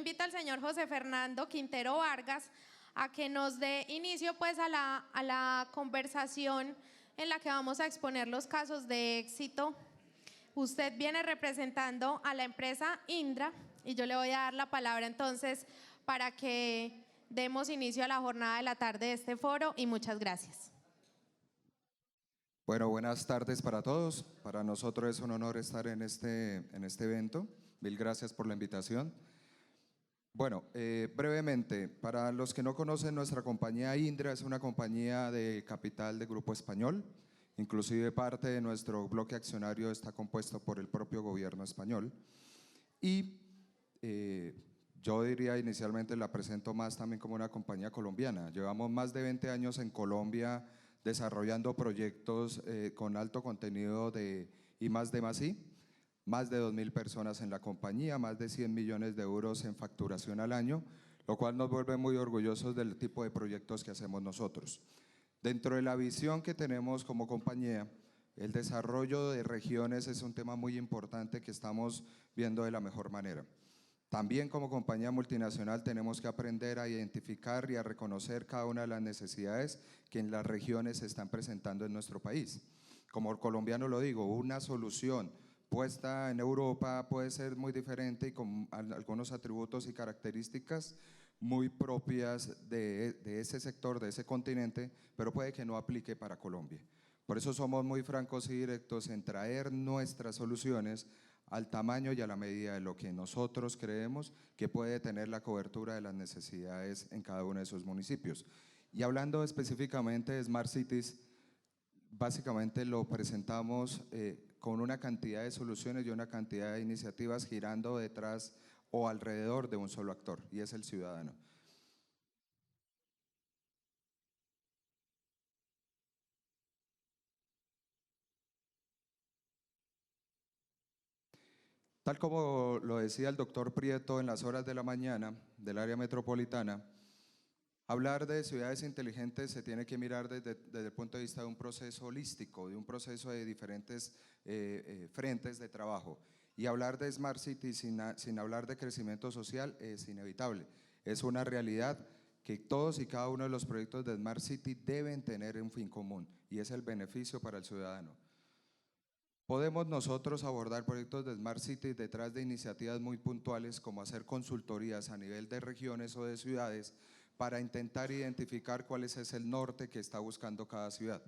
invito al señor José Fernando Quintero Vargas a que nos dé inicio pues a la conversación en la que vamos a exponer los casos de éxito. Usted viene representando a la empresa Indra y yo le voy a dar la palabra entonces para que demos inicio a la jornada de la tarde de este foro y muchas gracias. Bueno, buenas tardes para todos. Para nosotros es un honor estar en este evento. Mil gracias por la invitación. Bueno, brevemente, para los que no conocen, nuestra compañía Indra es una compañía de capital de Grupo Español. Inclusive parte de nuestro bloque accionario está compuesto por el propio gobierno español. Y yo diría inicialmente la presento más también como una compañía colombiana. Llevamos más de 20 años en Colombia desarrollando proyectos con alto contenido de I+D+I. Más de 2.000 personas en la compañía, más de 100 millones de euros en facturación al año, lo cual nos vuelve muy orgullosos del tipo de proyectos que hacemos nosotros. Dentro de la visión que tenemos como compañía, el desarrollo de regiones es un tema muy importante que estamos viendo de la mejor manera. También como compañía multinacional tenemos que aprender a identificar y a reconocer cada una de las necesidades que en las regiones se están presentando en nuestro país. Como colombiano lo digo, una solución puesta en Europa puede ser muy diferente y con algunos atributos y características muy propias de ese sector, de ese continente, pero puede que no aplique para Colombia. Por eso somos muy francos y directos en traer nuestras soluciones al tamaño y a la medida de lo que nosotros creemos que puede tener la cobertura de las necesidades en cada uno de esos municipios. Y hablando específicamente de Smart Cities, básicamente lo presentamos con una cantidad de soluciones y una cantidad de iniciativas girando detrás o alrededor de un solo actor, y es el ciudadano. Tal como lo decía el doctor Prieto en las horas de la mañana del área metropolitana, hablar de ciudades inteligentes se tiene que mirar desde el punto de vista de un proceso holístico, de un proceso de diferentes frentes de trabajo. Y hablar de Smart City sin hablar de crecimiento social es inevitable. Es una realidad que todos y cada uno de los proyectos de Smart City deben tener un fin común, y es el beneficio para el ciudadano. Podemos nosotros abordar proyectos de Smart City detrás de iniciativas muy puntuales como hacer consultorías a nivel de regiones o de ciudades para intentar identificar cuál es el norte que está buscando cada ciudad.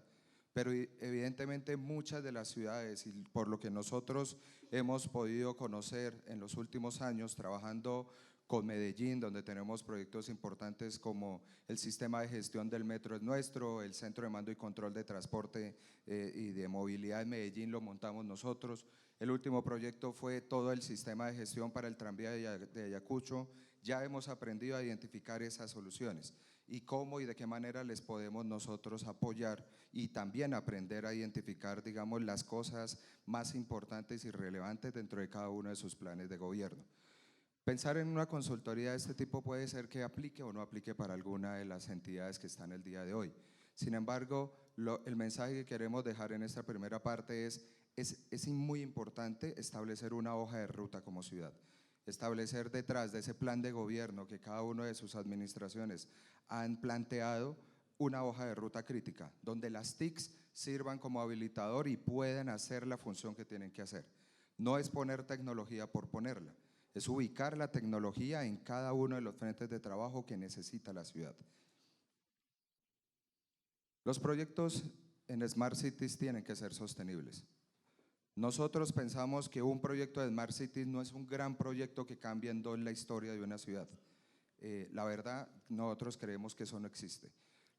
Pero evidentemente muchas de las ciudades, y por lo que nosotros hemos podido conocer en los últimos años trabajando con Medellín, donde tenemos proyectos importantes como el sistema de gestión del metro es nuestro, el centro de mando y control de transporte y de movilidad en Medellín lo montamos nosotros. El último proyecto fue todo el sistema de gestión para el tranvía de Ayacucho. Ya hemos aprendido a identificar esas soluciones y cómo y de qué manera les podemos nosotros apoyar y también aprender a identificar, digamos, las cosas más importantes y relevantes dentro de cada uno de sus planes de gobierno. Pensar en una consultoría de este tipo puede ser que aplique o no aplique para alguna de las entidades que están el día de hoy. Sin embargo, el mensaje que queremos dejar en esta primera parte es muy importante establecer una hoja de ruta como ciudad. Establecer detrás de ese plan de gobierno que cada una de sus administraciones han planteado una hoja de ruta crítica, donde las TICs sirvan como habilitador y puedan hacer la función que tienen que hacer. No es poner tecnología por ponerla, es ubicar la tecnología en cada uno de los frentes de trabajo que necesita la ciudad. Los proyectos en Smart Cities tienen que ser sostenibles. Nosotros pensamos que un proyecto de Smart Cities no es un gran proyecto que cambie en dos la historia de una ciudad. La verdad, nosotros creemos que eso no existe.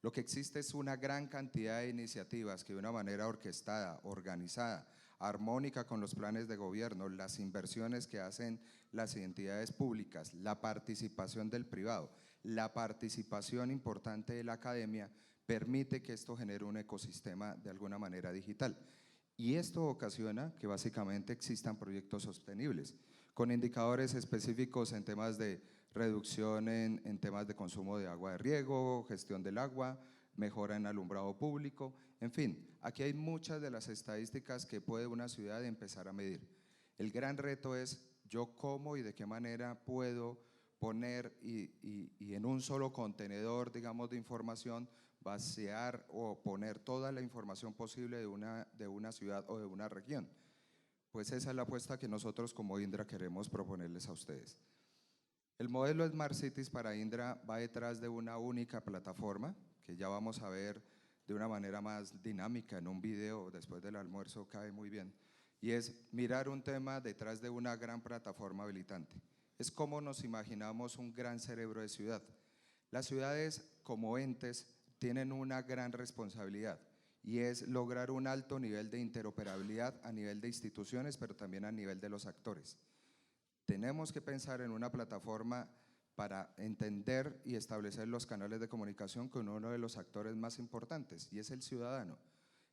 Lo que existe es una gran cantidad de iniciativas que de una manera orquestada, organizada, armónica con los planes de gobierno, las inversiones que hacen las entidades públicas, la participación del privado, la participación importante de la academia, permite que esto genere un ecosistema de alguna manera digital. Y esto ocasiona que básicamente existan proyectos sostenibles, con indicadores específicos en temas de reducción en temas de consumo de agua de riego, gestión del agua, mejora en alumbrado público, en fin, aquí hay muchas de las estadísticas que puede una ciudad empezar a medir. El gran reto es yo cómo y de qué manera puedo poner y en un solo contenedor, digamos, de información, vaciar o poner toda la información posible de una ciudad o de una región. Pues esa es la apuesta que nosotros como Indra queremos proponerles a ustedes. El modelo Smart Cities para Indra va detrás de una única plataforma, que ya vamos a ver de una manera más dinámica en un video después del almuerzo, cae muy bien, y es mirar un tema detrás de una gran plataforma habilitante. Es como nos imaginamos un gran cerebro de ciudad. Las ciudades como entes tienen una gran responsabilidad y es lograr un alto nivel de interoperabilidad a nivel de instituciones, pero también a nivel de los actores. Tenemos que pensar en una plataforma para entender y establecer los canales de comunicación con uno de los actores más importantes, y es el ciudadano.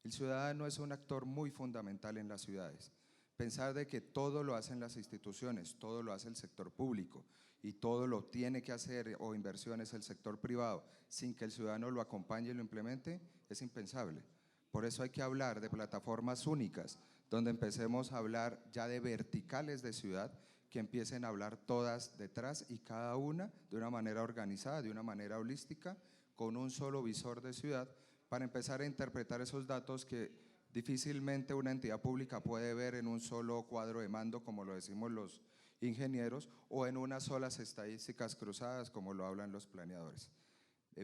El ciudadano es un actor muy fundamental en las ciudades. Pensar de que todo lo hacen las instituciones, todo lo hace el sector público y todo lo tiene que hacer o inversiones el sector privado sin que el ciudadano lo acompañe y lo implemente, es impensable. Por eso hay que hablar de plataformas únicas, donde empecemos a hablar ya de verticales de ciudad, que empiecen a hablar todas detrás y cada una de una manera organizada, de una manera holística, con un solo visor de ciudad, para empezar a interpretar esos datos que difícilmente una entidad pública puede ver en un solo cuadro de mando, como lo decimos los ingenieros, o en unas solas estadísticas cruzadas, como lo hablan los planeadores.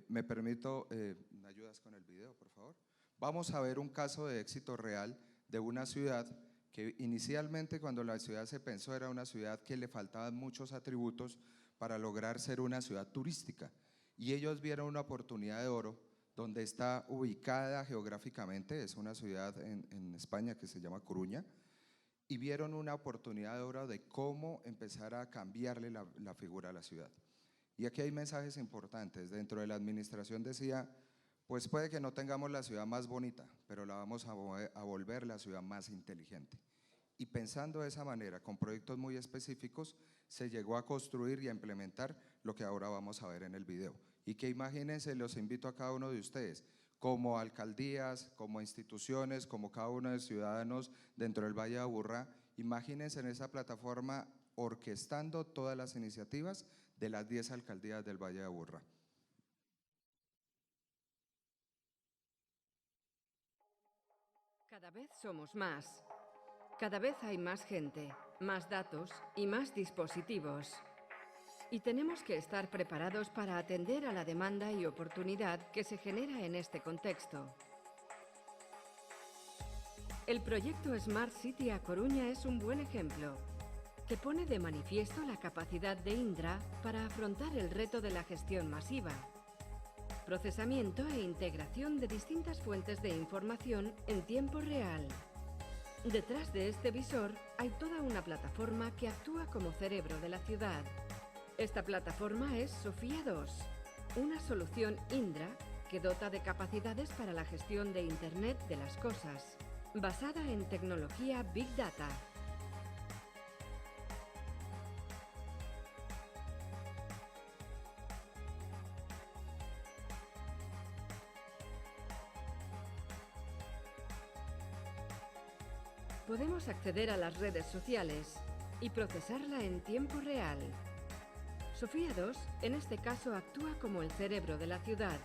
Me permito, ¿me ayudas con el video, por favor? Vamos a ver un caso de éxito real de una ciudad que inicialmente, cuando la ciudad se pensó, era una ciudad que le faltaban muchos atributos para lograr ser una ciudad turística, y ellos vieron una oportunidad de oro donde está ubicada geográficamente, es una ciudad en España que se llama Coruña, y vieron una oportunidad de oro de cómo empezar a cambiarle la figura a la ciudad. Y aquí hay mensajes importantes. Dentro de la administración decía, pues puede que no tengamos la ciudad más bonita, pero la vamos a volver la ciudad más inteligente. Y pensando de esa manera, con proyectos muy específicos, se llegó a construir y a implementar lo que ahora vamos a ver en el video. Y que imagínense, los invito a cada uno de ustedes, como alcaldías, como instituciones, como cada uno de los ciudadanos dentro del Valle de Aburrá, imagínense en esa plataforma orquestando todas las iniciativas de las 10 alcaldías del Valle de Aburrá. Cada vez somos más. Cada vez hay más gente, más datos y más dispositivos. Y tenemos que estar preparados para atender a la demanda y oportunidad que se genera en este contexto. El proyecto Smart City A Coruña es un buen ejemplo, que pone de manifiesto la capacidad de Indra para afrontar el reto de la gestión masiva, procesamiento e integración de distintas fuentes de información en tiempo real. Detrás de este visor hay toda una plataforma que actúa como cerebro de la ciudad. Esta plataforma es Sofía 2, una solución Indra que dota de capacidades para la gestión de Internet de las cosas, basada en tecnología Big Data. Podemos acceder a las redes sociales y procesarla en tiempo real. Sofía 2, en este caso, actúa como el cerebro de la ciudad,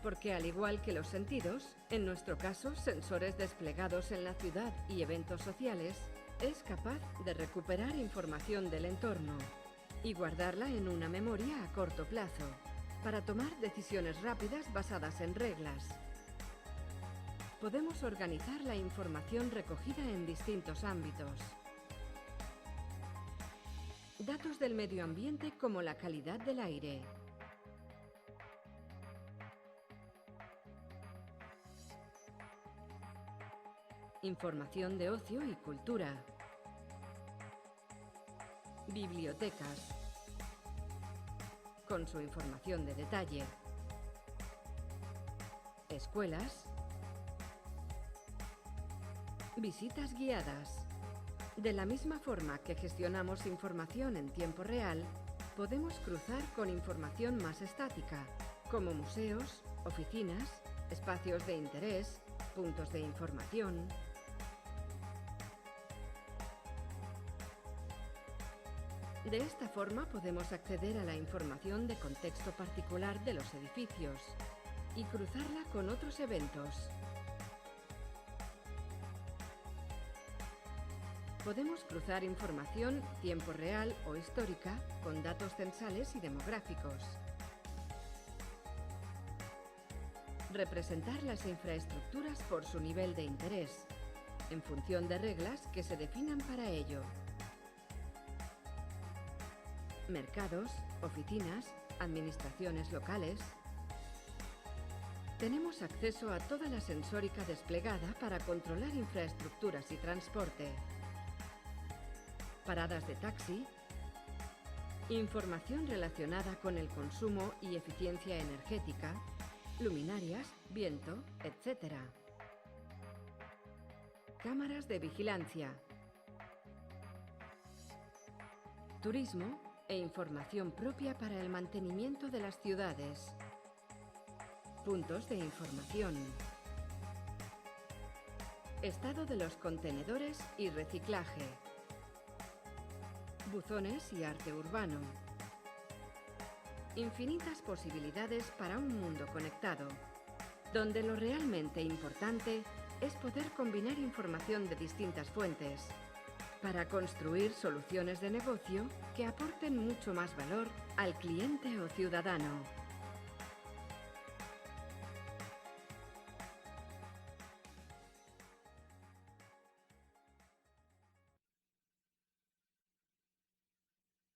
porque al igual que los sentidos, en nuestro caso sensores desplegados en la ciudad y eventos sociales, es capaz de recuperar información del entorno y guardarla en una memoria a corto plazo, para tomar decisiones rápidas basadas en reglas. Podemos organizar la información recogida en distintos ámbitos. Datos del medio ambiente como la calidad del aire. Información de ocio y cultura. Bibliotecas, con su información de detalle. Escuelas. Visitas guiadas. De la misma forma que gestionamos información en tiempo real, podemos cruzar con información más estática, como museos, oficinas, espacios de interés, puntos de información. De esta forma podemos acceder a la información de contexto particular de los edificios y cruzarla con otros eventos. Podemos cruzar información tiempo real o histórica con datos censales y demográficos. Representar las infraestructuras por su nivel de interés, en función de reglas que se definan para ello. Mercados, oficinas, administraciones locales. Tenemos acceso a toda la sensórica desplegada para controlar infraestructuras y transporte. Paradas de taxi, información relacionada con el consumo y eficiencia energética, luminarias, viento, etc. Cámaras de vigilancia, turismo e información propia para el mantenimiento de las ciudades, puntos de información, estado de los contenedores y reciclaje, buzones y arte urbano. Infinitas posibilidades para un mundo conectado, donde lo realmente importante es poder combinar información de distintas fuentes para construir soluciones de negocio que aporten mucho más valor al cliente o ciudadano.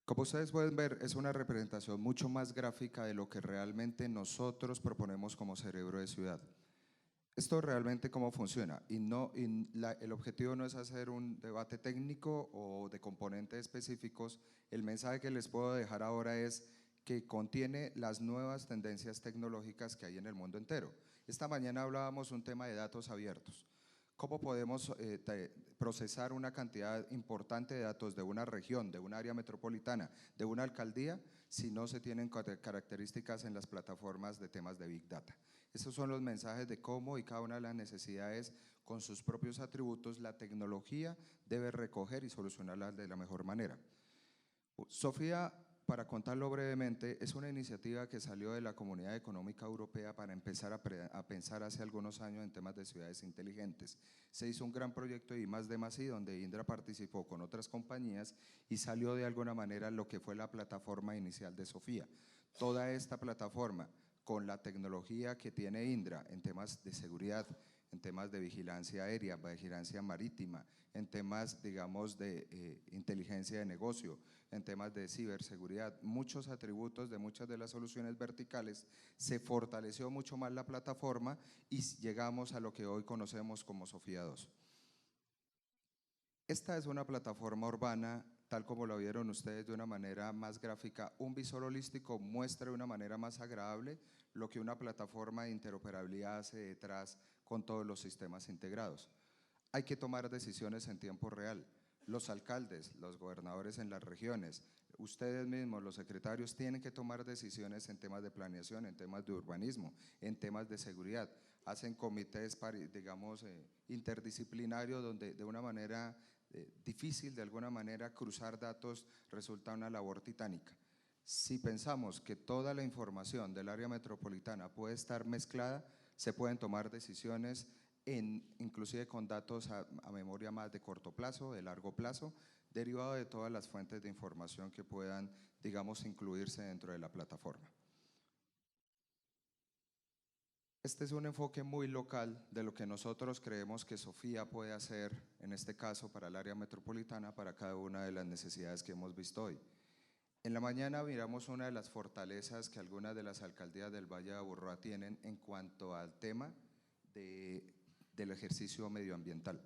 Como ustedes pueden ver, es una representación mucho más gráfica de lo que realmente nosotros proponemos como cerebro de ciudad. Esto realmente cómo funciona el objetivo no es hacer un debate técnico o de componentes específicos. El mensaje que les puedo dejar ahora es que contiene las nuevas tendencias tecnológicas que hay en el mundo entero. Esta mañana hablábamos un tema de datos abiertos. ¿Cómo podemos procesar una cantidad importante de datos de una región, de un área metropolitana, de una alcaldía, si no se tienen características en las plataformas de temas de Big Data? Esos son los mensajes de cómo y cada una de las necesidades con sus propios atributos la tecnología debe recoger y solucionarlas de la mejor manera. Sofía, para contarlo brevemente, es una iniciativa que salió de la Comunidad Económica Europea para empezar a pensar hace algunos años en temas de ciudades inteligentes. Se hizo un gran proyecto de I+D+I donde Indra participó con otras compañías y salió de alguna manera lo que fue la plataforma inicial de Sofía. Toda esta plataforma, con la tecnología que tiene Indra en temas de seguridad, en temas de vigilancia aérea, vigilancia marítima, en temas, digamos, de inteligencia de negocio, en temas de ciberseguridad, muchos atributos de muchas de las soluciones verticales, se fortaleció mucho más la plataforma y llegamos a lo que hoy conocemos como Sofía 2. Esta es una plataforma urbana, tal como lo vieron ustedes de una manera más gráfica. Un visor holístico muestra de una manera más agradable lo que una plataforma de interoperabilidad hace detrás con todos los sistemas integrados. Hay que tomar decisiones en tiempo real. Los alcaldes, los gobernadores en las regiones, ustedes mismos, los secretarios, tienen que tomar decisiones en temas de planeación, en temas de urbanismo, en temas de seguridad. Hacen comités, digamos, interdisciplinarios donde de una manera difícil, de alguna manera, cruzar datos resulta una labor titánica. Si pensamos que toda la información del área metropolitana puede estar mezclada, se pueden tomar decisiones inclusive con datos a memoria más de corto plazo, de largo plazo, derivado de todas las fuentes de información que puedan, digamos, incluirse dentro de la plataforma. Este es un enfoque muy local de lo que nosotros creemos que Sofía puede hacer, en este caso para el área metropolitana, para cada una de las necesidades que hemos visto hoy. En la mañana miramos una de las fortalezas que algunas de las alcaldías del Valle de Aburrá tienen en cuanto al tema del ejercicio medioambiental.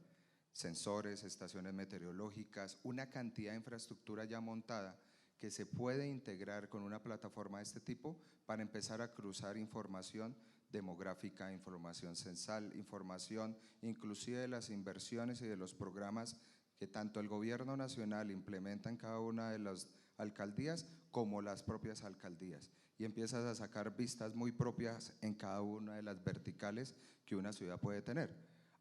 Sensores, estaciones meteorológicas, una cantidad de infraestructura ya montada que se puede integrar con una plataforma de este tipo para empezar a cruzar información demográfica, información censal, información inclusive de las inversiones y de los programas que tanto el gobierno nacional implementa en cada una de las alcaldías como las propias alcaldías, y empiezas a sacar vistas muy propias en cada una de las verticales que una ciudad puede tener.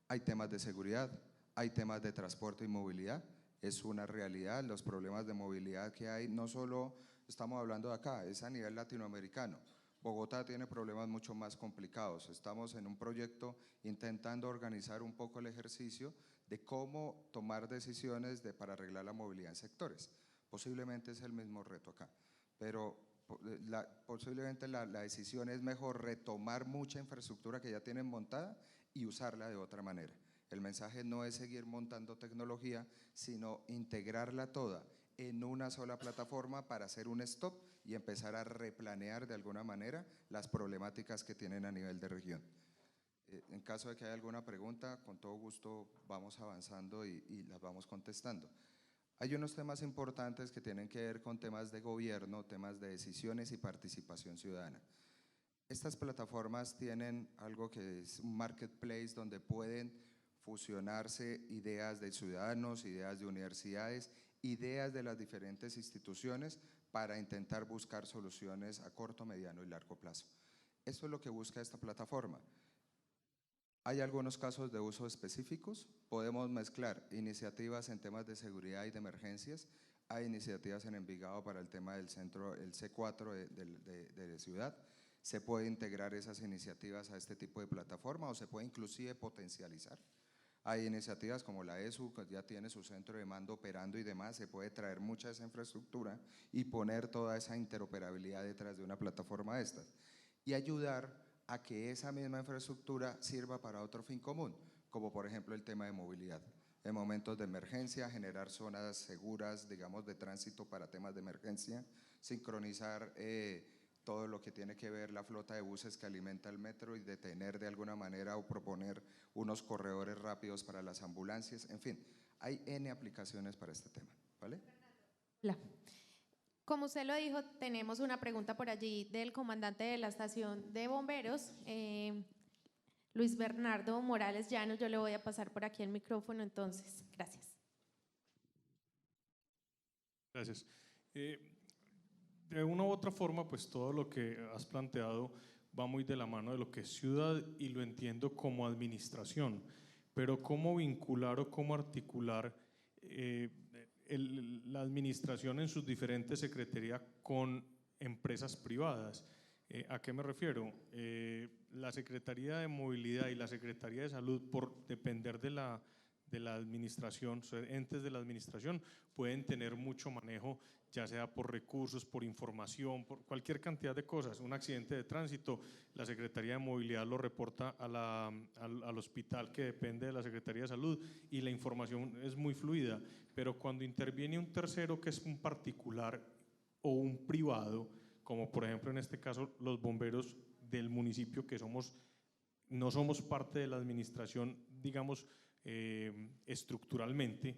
Hay temas de seguridad, hay temas de transporte y movilidad, es una realidad. Los problemas de movilidad que hay, no solo estamos hablando de acá, es a nivel latinoamericano. Bogotá tiene problemas mucho más complicados. Estamos en un proyecto intentando organizar un poco el ejercicio de cómo tomar decisiones para arreglar la movilidad en sectores. Posiblemente es el mismo reto acá, pero posiblemente la decisión es mejor retomar mucha infraestructura que ya tienen montada y usarla de otra manera. El mensaje no es seguir montando tecnología, sino integrarla toda en una sola plataforma para hacer un stop y empezar a replanear de alguna manera las problemáticas que tienen a nivel de región. En caso de que haya alguna pregunta, con todo gusto vamos avanzando y las vamos contestando. Hay unos temas importantes que tienen que ver con temas de gobierno, temas de decisiones y participación ciudadana. Estas plataformas tienen algo que es un marketplace donde pueden fusionarse ideas de ciudadanos, ideas de universidades, ideas de las diferentes instituciones para intentar buscar soluciones a corto, mediano y largo plazo. Esto es lo que busca esta plataforma. Hay algunos casos de uso específicos, podemos mezclar iniciativas en temas de seguridad y de emergencias, hay iniciativas en Envigado para el tema del centro, el C4 de ciudad, se puede integrar esas iniciativas a este tipo de plataforma o se puede inclusive potencializar. Hay iniciativas como la ESU, que ya tiene su centro de mando operando y demás, se puede traer mucha de esa infraestructura y poner toda esa interoperabilidad detrás de una plataforma de estas y ayudar a que esa misma infraestructura sirva para otro fin común, como por ejemplo el tema de movilidad. En momentos de emergencia, generar zonas seguras, digamos, de tránsito para temas de emergencia, sincronizar todo lo que tiene que ver la flota de buses que alimenta el metro y detener de alguna manera o proponer unos corredores rápidos para las ambulancias, en fin, hay N aplicaciones para este tema, ¿vale? Hola. Como usted lo dijo, tenemos una pregunta por allí del comandante de la estación de bomberos, Luis Bernardo Morales Llanos. Yo le voy a pasar por aquí el micrófono, entonces, gracias. Gracias. De una u otra forma, pues todo lo que has planteado va muy de la mano de lo que es ciudad y lo entiendo como administración, pero ¿cómo vincular o cómo articular la administración en sus diferentes secretarías con empresas privadas? ¿A qué me refiero? La Secretaría de Movilidad y la Secretaría de Salud, por depender de la administración, entes de la administración, pueden tener mucho manejo, ya sea por recursos, por información, por cualquier cantidad de cosas. Un accidente de tránsito, la Secretaría de Movilidad lo reporta al hospital que depende de la Secretaría de Salud y la información es muy fluida, pero cuando interviene un tercero que es un particular o un privado, como por ejemplo en este caso los bomberos del municipio que no somos parte de la administración, digamos, estructuralmente,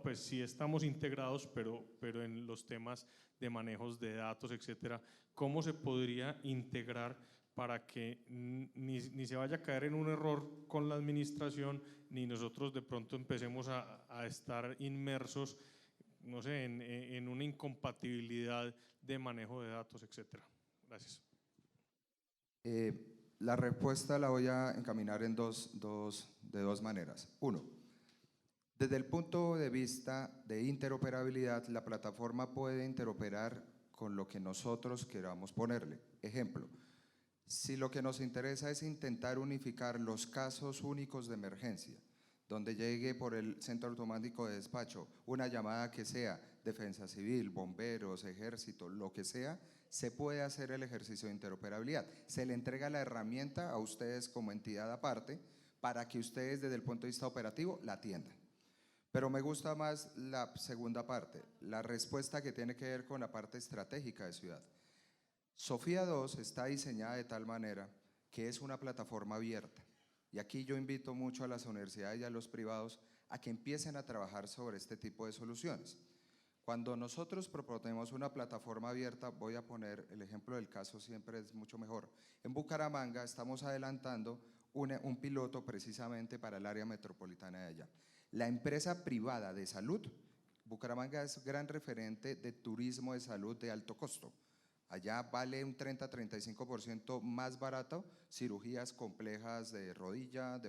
pues sí estamos integrados, pero en los temas de manejos de datos, etcétera, ¿cómo se podría integrar para que ni se vaya a caer en un error con la administración, ni nosotros de pronto empecemos a estar inmersos, no sé, en una incompatibilidad de manejo de datos, etcétera? Gracias. La respuesta la voy a encaminar de dos maneras. Uno, desde el punto de vista de interoperabilidad, la plataforma puede interoperar con lo que nosotros queramos ponerle. Ejemplo, si lo que nos interesa es intentar unificar los casos únicos de emergencia, donde llegue por el centro automático de despacho una llamada que sea defensa civil, bomberos, ejército, lo que sea, se puede hacer el ejercicio de interoperabilidad. Se le entrega la herramienta a ustedes como entidad aparte para que ustedes desde el punto de vista operativo la atiendan. Pero me gusta más la segunda parte, la respuesta que tiene que ver con la parte estratégica de ciudad. Sofía 2 está diseñada de tal manera que es una plataforma abierta. Y aquí yo invito mucho a las universidades y a los privados a que empiecen a trabajar sobre este tipo de soluciones. Cuando nosotros proponemos una plataforma abierta, voy a poner el ejemplo del caso, siempre es mucho mejor. En Bucaramanga estamos adelantando un piloto precisamente para el área metropolitana de allá. La empresa privada de salud, Bucaramanga es gran referente de turismo de salud de alto costo. Allá vale un 30-35% más barato cirugías complejas de rodilla,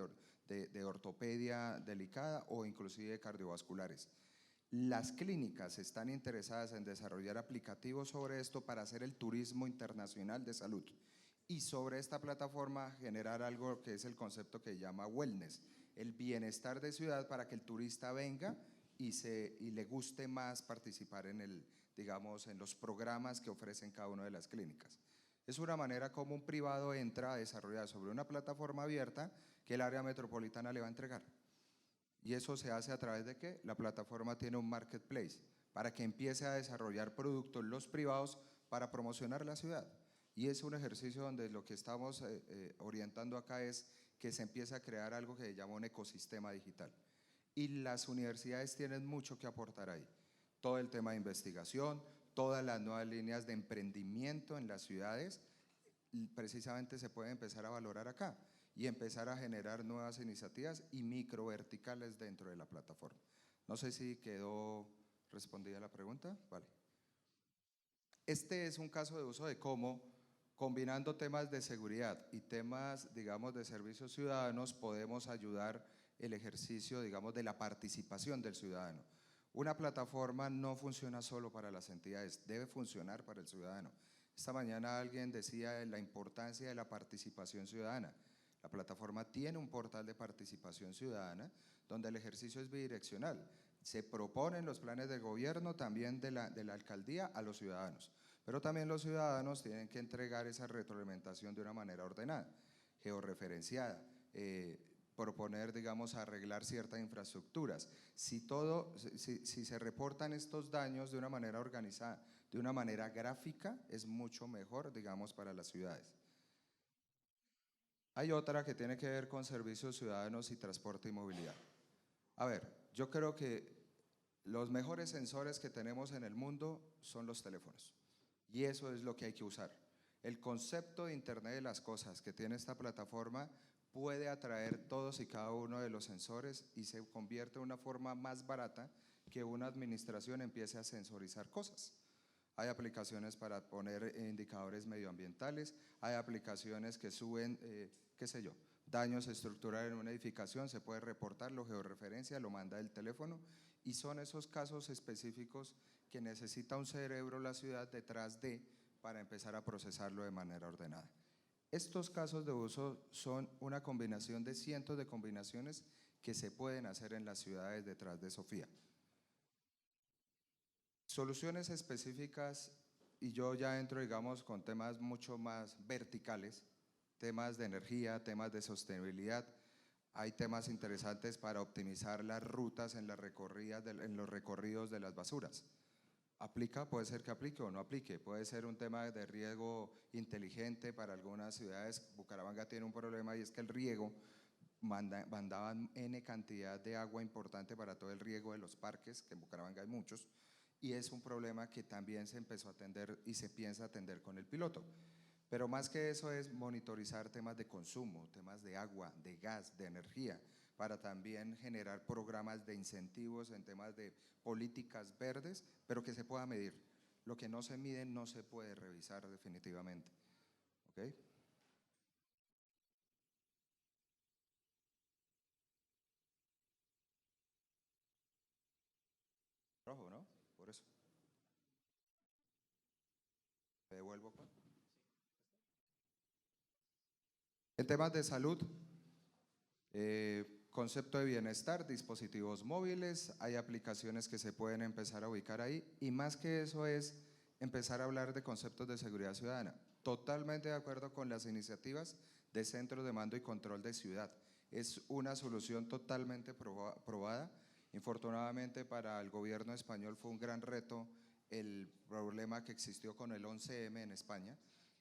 de ortopedia delicada o inclusive cardiovasculares. Las clínicas están interesadas en desarrollar aplicativos sobre esto para hacer el turismo internacional de salud y sobre esta plataforma generar algo que es el concepto que llama wellness, el bienestar de ciudad para que el turista venga y le guste más participar en en los programas que ofrecen cada una de las clínicas. Es una manera como un privado entra a desarrollar sobre una plataforma abierta que el área metropolitana le va a entregar. ¿Y eso se hace a través de qué? La plataforma tiene un marketplace para que empiece a desarrollar productos los privados para promocionar la ciudad. Y es un ejercicio donde lo que estamos orientando acá es que se empiece a crear algo que se llama un ecosistema digital. Y las universidades tienen mucho que aportar ahí. Todo el tema de investigación, todas las nuevas líneas de emprendimiento en las ciudades, precisamente se puede empezar a valorar acá y empezar a generar nuevas iniciativas y microverticales dentro de la plataforma. No sé si quedó respondida la pregunta. Vale. Este es un caso de uso de cómo, combinando temas de seguridad y temas, digamos, de servicios ciudadanos, podemos ayudar el ejercicio, digamos, de la participación del ciudadano. Una plataforma no funciona solo para las entidades, debe funcionar para el ciudadano. Esta mañana alguien decía la importancia de la participación ciudadana. La plataforma tiene un portal de participación ciudadana donde el ejercicio es bidireccional. Se proponen los planes de gobierno también de la alcaldía a los ciudadanos, pero también los ciudadanos tienen que entregar esa retroalimentación de una manera ordenada, georreferenciada, proponer, digamos, arreglar ciertas infraestructuras. Si se reportan estos daños de una manera organizada, de una manera gráfica, es mucho mejor, digamos, para las ciudades. Hay otra que tiene que ver con servicios ciudadanos y transporte y movilidad. A ver, yo creo que los mejores sensores que tenemos en el mundo son los teléfonos y eso es lo que hay que usar. El concepto de Internet de las cosas que tiene esta plataforma puede atraer todos y cada uno de los sensores y se convierte en una forma más barata que una administración empiece a sensorizar cosas. Hay aplicaciones para poner indicadores medioambientales, hay aplicaciones que suben, qué sé yo, daños estructurales en una edificación, se puede reportar, lo georreferencia, lo manda el teléfono y son esos casos específicos que necesita un cerebro la ciudad detrás de para empezar a procesarlo de manera ordenada. Estos casos de uso son una combinación de cientos de combinaciones que se pueden hacer en las ciudades detrás de Sofía. Soluciones específicas, y yo ya entro, digamos, con temas mucho más verticales, temas de energía, temas de sostenibilidad. Hay temas interesantes para optimizar las rutas en los recorridos de las basuras. ¿Aplica? Puede ser que aplique o no aplique. Puede ser un tema de riego inteligente para algunas ciudades. Bucaramanga tiene un problema y es que el riego mandaban N cantidad de agua importante para todo el riego de los parques, que en Bucaramanga hay muchos, y es un problema que también se empezó a atender y se piensa atender con el piloto. Pero más que eso es monitorizar temas de consumo, temas de agua, de gas, de energía, para también generar programas de incentivos en temas de políticas verdes, pero que se pueda medir. Lo que no se mide no se puede revisar definitivamente. ¿Ok? Rojo, ¿no? Por eso. ¿Me devuelvo? En temas de salud, concepto de bienestar, dispositivos móviles, hay aplicaciones que se pueden empezar a ubicar ahí y más que eso es empezar a hablar de conceptos de seguridad ciudadana. Totalmente de acuerdo con las iniciativas de centros de mando y control de ciudad. Es una solución totalmente probada. Infortunadamente para el gobierno español fue un gran reto el problema que existió con el 11M en España.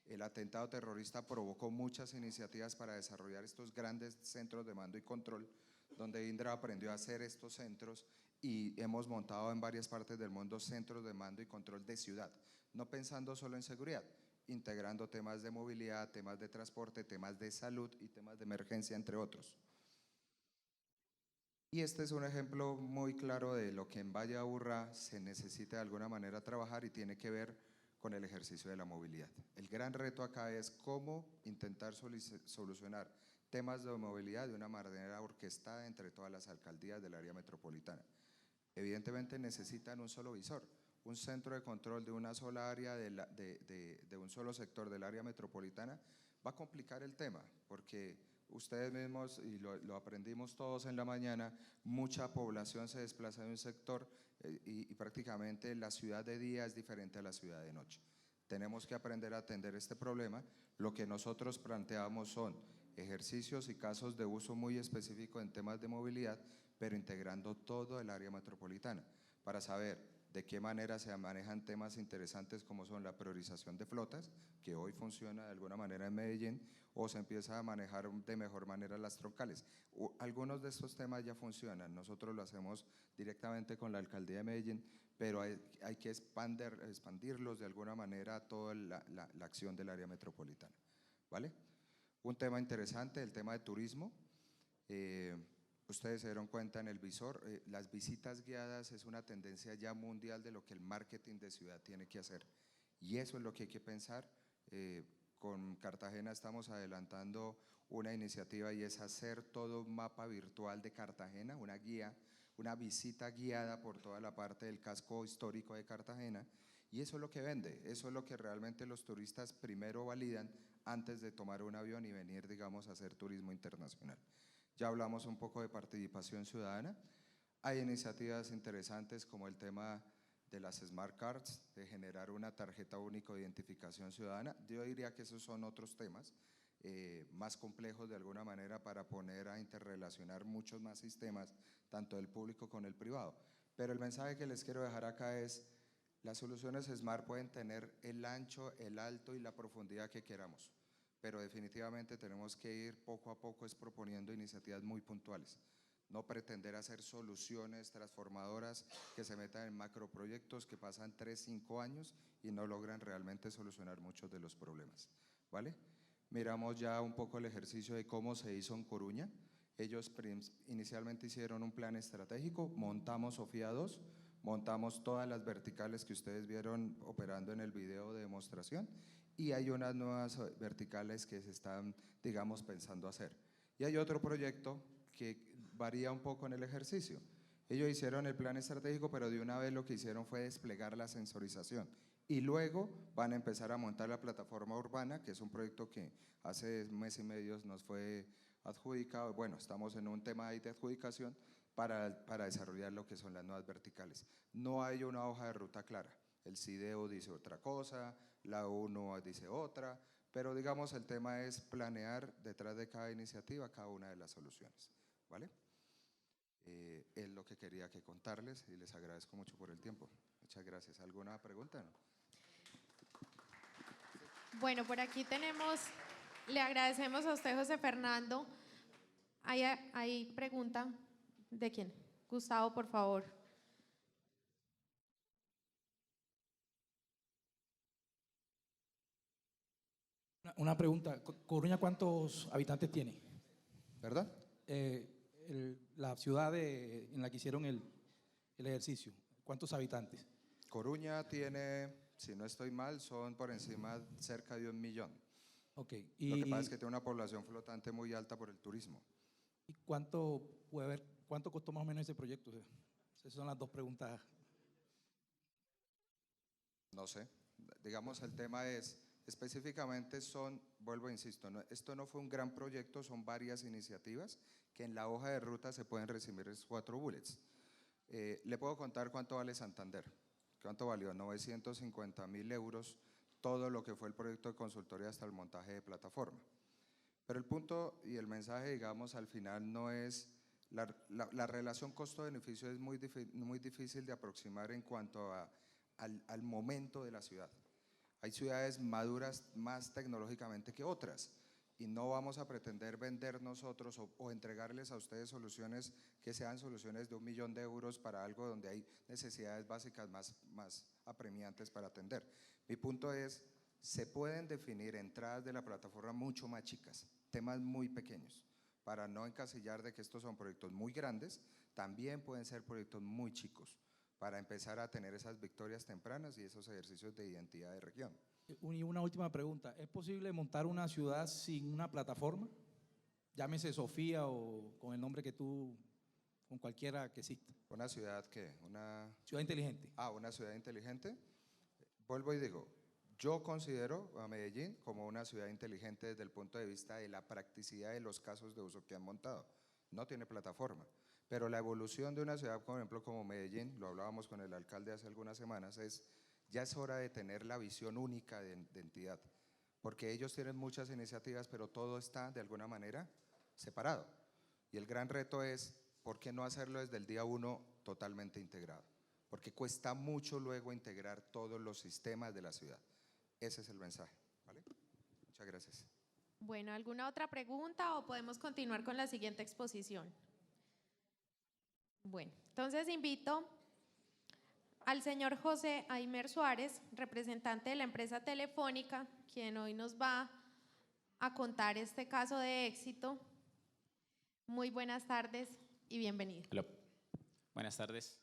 El atentado terrorista provocó muchas iniciativas para desarrollar estos grandes centros de mando y control, donde Indra aprendió a hacer estos centros y hemos montado en varias partes del mundo centros de mando y control de ciudad, no pensando solo en seguridad, integrando temas de movilidad, temas de transporte, temas de salud y temas de emergencia, entre otros. Y este es un ejemplo muy claro de lo que en Valle de Aburrá se necesita de alguna manera trabajar y tiene que ver con el ejercicio de la movilidad. El gran reto acá es cómo intentar solucionar temas de movilidad de una manera orquestada entre todas las alcaldías del área metropolitana. Evidentemente necesitan un solo visor, un centro de control de una sola área de un solo sector del área metropolitana va a complicar el tema, porque ustedes mismos, y lo aprendimos todos en la mañana, mucha población se desplaza de un sector y prácticamente la ciudad de día es diferente a la ciudad de noche. Tenemos que aprender a atender este problema. Lo que nosotros planteamos son ejercicios y casos de uso muy específico en temas de movilidad, pero integrando todo el área metropolitana, para saber de qué manera se manejan temas interesantes como son la priorización de flotas, que hoy funciona de alguna manera en Medellín, o se empieza a manejar de mejor manera las troncales. Algunos de estos temas ya funcionan, nosotros lo hacemos directamente con la alcaldía de Medellín, pero hay que expandirlos de alguna manera a toda la acción del área metropolitana, ¿vale? Un tema interesante, el tema de turismo. Ustedes se dieron cuenta en el visor, las visitas guiadas es una tendencia ya mundial de lo que el marketing de ciudad tiene que hacer, y eso es lo que hay que pensar. Con Cartagena estamos adelantando una iniciativa y es hacer todo un mapa virtual de Cartagena, una guía, una visita guiada por toda la parte del casco histórico de Cartagena, y eso es lo que vende, eso es lo que realmente los turistas primero validan antes de tomar un avión y venir, digamos, a hacer turismo internacional. Ya hablamos un poco de participación ciudadana, hay iniciativas interesantes como el tema de las Smart Cards, de generar una tarjeta única de identificación ciudadana. Yo diría que esos son otros temas más complejos de alguna manera para poner a interrelacionar muchos más sistemas, tanto del público con el privado. Pero el mensaje que les quiero dejar acá es, las soluciones Smart pueden tener el ancho, el alto y la profundidad que queramos, pero definitivamente tenemos que ir poco a poco proponiendo iniciativas muy puntuales. No pretender hacer soluciones transformadoras que se metan en macroproyectos que pasan 3, 5 años y no logran realmente solucionar muchos de los problemas, ¿vale? Miramos ya un poco el ejercicio de cómo se hizo en Coruña. Ellos inicialmente hicieron un plan estratégico, montamos Sofía 2, montamos todas las verticales que ustedes vieron operando en el video de demostración, y hay unas nuevas verticales que se están, digamos, pensando hacer. Y hay otro proyecto que varía un poco en el ejercicio. Ellos hicieron el plan estratégico, pero de una vez lo que hicieron fue desplegar la sensorización, y luego van a empezar a montar la plataforma urbana, que es un proyecto que hace un mes y medio nos fue adjudicado. Bueno, estamos en un tema ahí de adjudicación para desarrollar lo que son las nuevas verticales. No hay una hoja de ruta clara, el CIDEO dice otra cosa, la ONU dice otra, pero digamos el tema es planear detrás de cada iniciativa cada una de las soluciones, ¿vale? Es lo que quería que contarles y les agradezco mucho por el tiempo. Muchas gracias. ¿Alguna pregunta? ¿No? Bueno, por aquí tenemos, le agradecemos a usted, José Fernando. ¿Hay pregunta? ¿De quién? Gustavo, por favor. Una pregunta, ¿Coruña cuántos habitantes tiene? ¿Verdad? La ciudad en la que hicieron el ejercicio, ¿cuántos habitantes? Coruña tiene, si no estoy mal, son por encima cerca de 1 millón. Okay. Lo que pasa es que tiene una población flotante muy alta por el turismo. ¿Y cuánto costó más o menos ese proyecto? Esas son las dos preguntas. No sé, digamos el tema es, específicamente son, vuelvo e insisto, esto no fue un gran proyecto, son varias iniciativas que en la hoja de ruta se pueden resumir en 4 bullets. Le puedo contar cuánto vale Santander, cuánto valió, 950.000 euros, todo lo que fue el proyecto de consultoría hasta el montaje de plataforma. Pero el punto y el mensaje, digamos, al final no es, la relación costo-beneficio es muy difícil de aproximar en cuanto al momento de la ciudad. Hay ciudades maduras más tecnológicamente que otras y no vamos a pretender vender nosotros o entregarles a ustedes soluciones que sean soluciones de 1 millón de euros para algo donde hay necesidades básicas más apremiantes para atender. Mi punto es, se pueden definir entradas de la plataforma mucho más chicas, temas muy pequeños, para no encasillar de que estos son proyectos muy grandes, también pueden ser proyectos muy chicos, para empezar a tener esas victorias tempranas y esos ejercicios de identidad de región. Y una última pregunta, ¿es posible montar una ciudad sin una plataforma? llámese Sofía o con el nombre que tú, con cualquiera que exista. ¿Una ciudad qué? Una Ciudad inteligente. una ciudad inteligente. Vuelvo y digo, yo considero a Medellín como una ciudad inteligente desde el punto de vista de la practicidad de los casos de uso que han montado. No tiene plataforma, pero la evolución de una ciudad, por ejemplo, como Medellín, lo hablábamos con el alcalde hace algunas semanas, ya es hora de tener la visión única de entidad, porque ellos tienen muchas iniciativas, pero todo está de alguna manera separado. Y el gran reto es, ¿por qué no hacerlo desde el día 1 totalmente integrado? Porque cuesta mucho luego integrar todos los sistemas de la ciudad. Ese es el mensaje, ¿vale? Muchas gracias. Bueno, ¿alguna otra pregunta o podemos continuar con la siguiente exposición? Bueno, entonces invito al señor José Aymer Suárez, representante de la empresa Telefónica, quien hoy nos va a contar este caso de éxito. Muy buenas tardes y bienvenido. Hola. Buenas tardes.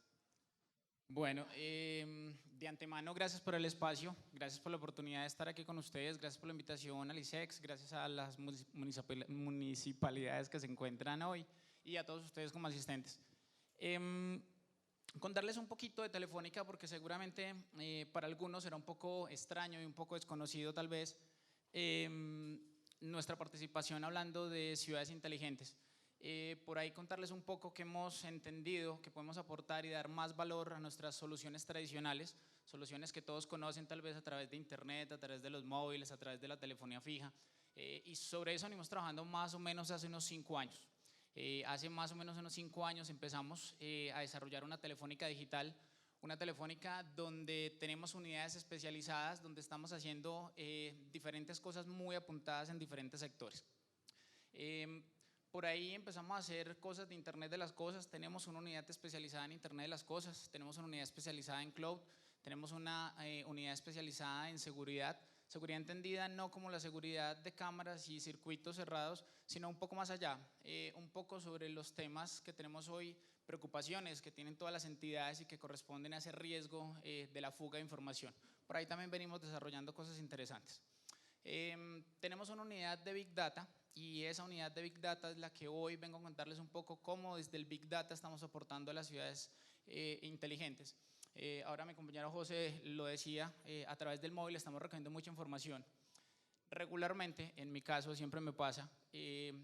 Bueno, de antemano, gracias por el espacio, gracias por la oportunidad de estar aquí con ustedes, gracias por la invitación al ICEX, gracias a las municipalidades que se encuentran hoy y a todos ustedes como asistentes. Contarles un poquito de Telefónica porque seguramente para algunos será un poco extraño y un poco desconocido tal vez nuestra participación hablando de ciudades inteligentes. Por ahí contarles un poco que hemos entendido que podemos aportar y dar más valor a nuestras soluciones tradicionales, soluciones que todos conocen tal vez a través de internet, a través de los móviles, a través de la telefonía fija, y sobre eso venimos trabajando más o menos hace unos 5 años. Hace más o menos unos 5 años empezamos a desarrollar una telefónica digital, una telefónica donde tenemos unidades especializadas, donde estamos haciendo diferentes cosas muy apuntadas en diferentes sectores. Por ahí empezamos a hacer cosas de Internet de las cosas, tenemos una unidad especializada en Internet de las cosas, tenemos una unidad especializada en cloud, tenemos una unidad especializada en seguridad, seguridad entendida no como la seguridad de cámaras y circuitos cerrados, sino un poco más allá, un poco sobre los temas que tenemos hoy, preocupaciones que tienen todas las entidades y que corresponden a ese riesgo de la fuga de información. Por ahí también venimos desarrollando cosas interesantes. Tenemos una unidad de Big Data y esa unidad de Big Data es la que hoy vengo a contarles un poco cómo desde el Big Data estamos aportando a las ciudades inteligentes. Ahora mi compañero José lo decía, a través del móvil estamos recogiendo mucha información. Regularmente, en mi caso siempre me pasa,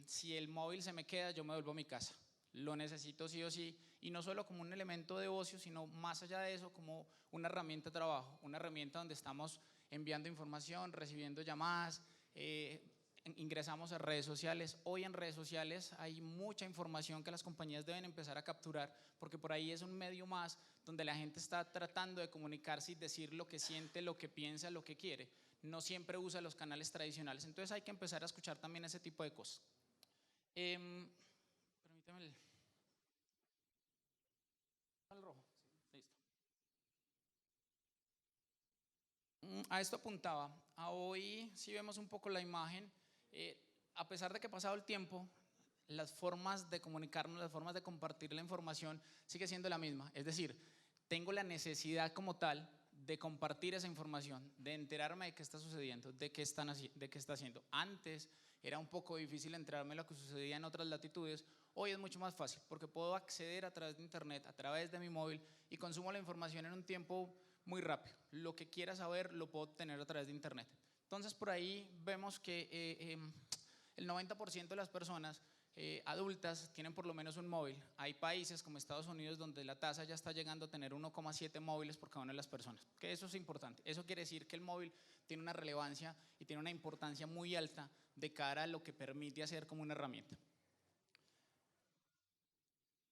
si el móvil se me queda yo me vuelvo a mi casa, lo necesito sí o sí y no solo como un elemento de ocio sino más allá de eso como una herramienta de trabajo, una herramienta donde estamos enviando información, recibiendo llamadas, ingresamos a redes sociales. Hoy en redes sociales hay mucha información que las compañías deben empezar a capturar porque por ahí es un medio más donde la gente está tratando de comunicarse y decir lo que siente, lo que piensa, lo que quiere. No siempre usa los canales tradicionales, entonces hay que empezar a escuchar también ese tipo de cosas. Permítame el rojo. Sí, listo. A esto apuntaba, a hoy si vemos un poco la imagen, a pesar de que ha pasado el tiempo, las formas de comunicarnos, las formas de compartir la información sigue siendo la misma, es decir, tengo la necesidad como tal de compartir esa información, de enterarme de qué está sucediendo, de qué está haciendo. Antes era un poco difícil enterarme de lo que sucedía en otras latitudes, hoy es mucho más fácil porque puedo acceder a través de internet, a través de mi móvil y consumo la información en un tiempo muy rápido. Lo que quiera saber lo puedo obtener a través de internet. Entonces por ahí vemos que el 90% de las personas adultas tienen por lo menos un móvil. Hay países como Estados Unidos donde la tasa ya está llegando a tener 1,7 móviles por cada una de las personas, que eso es importante. Eso quiere decir que el móvil tiene una relevancia y tiene una importancia muy alta de cara a lo que permite hacer como una herramienta.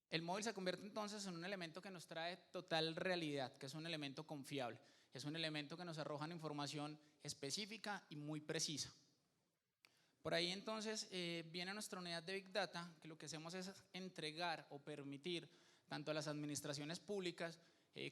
El móvil se convierte entonces en un elemento que nos trae total realidad, que es un elemento confiable, es un elemento que nos arroja una información específica y muy precisa. Por ahí entonces viene nuestra unidad de Big Data, que lo que hacemos es entregar o permitir tanto a las administraciones públicas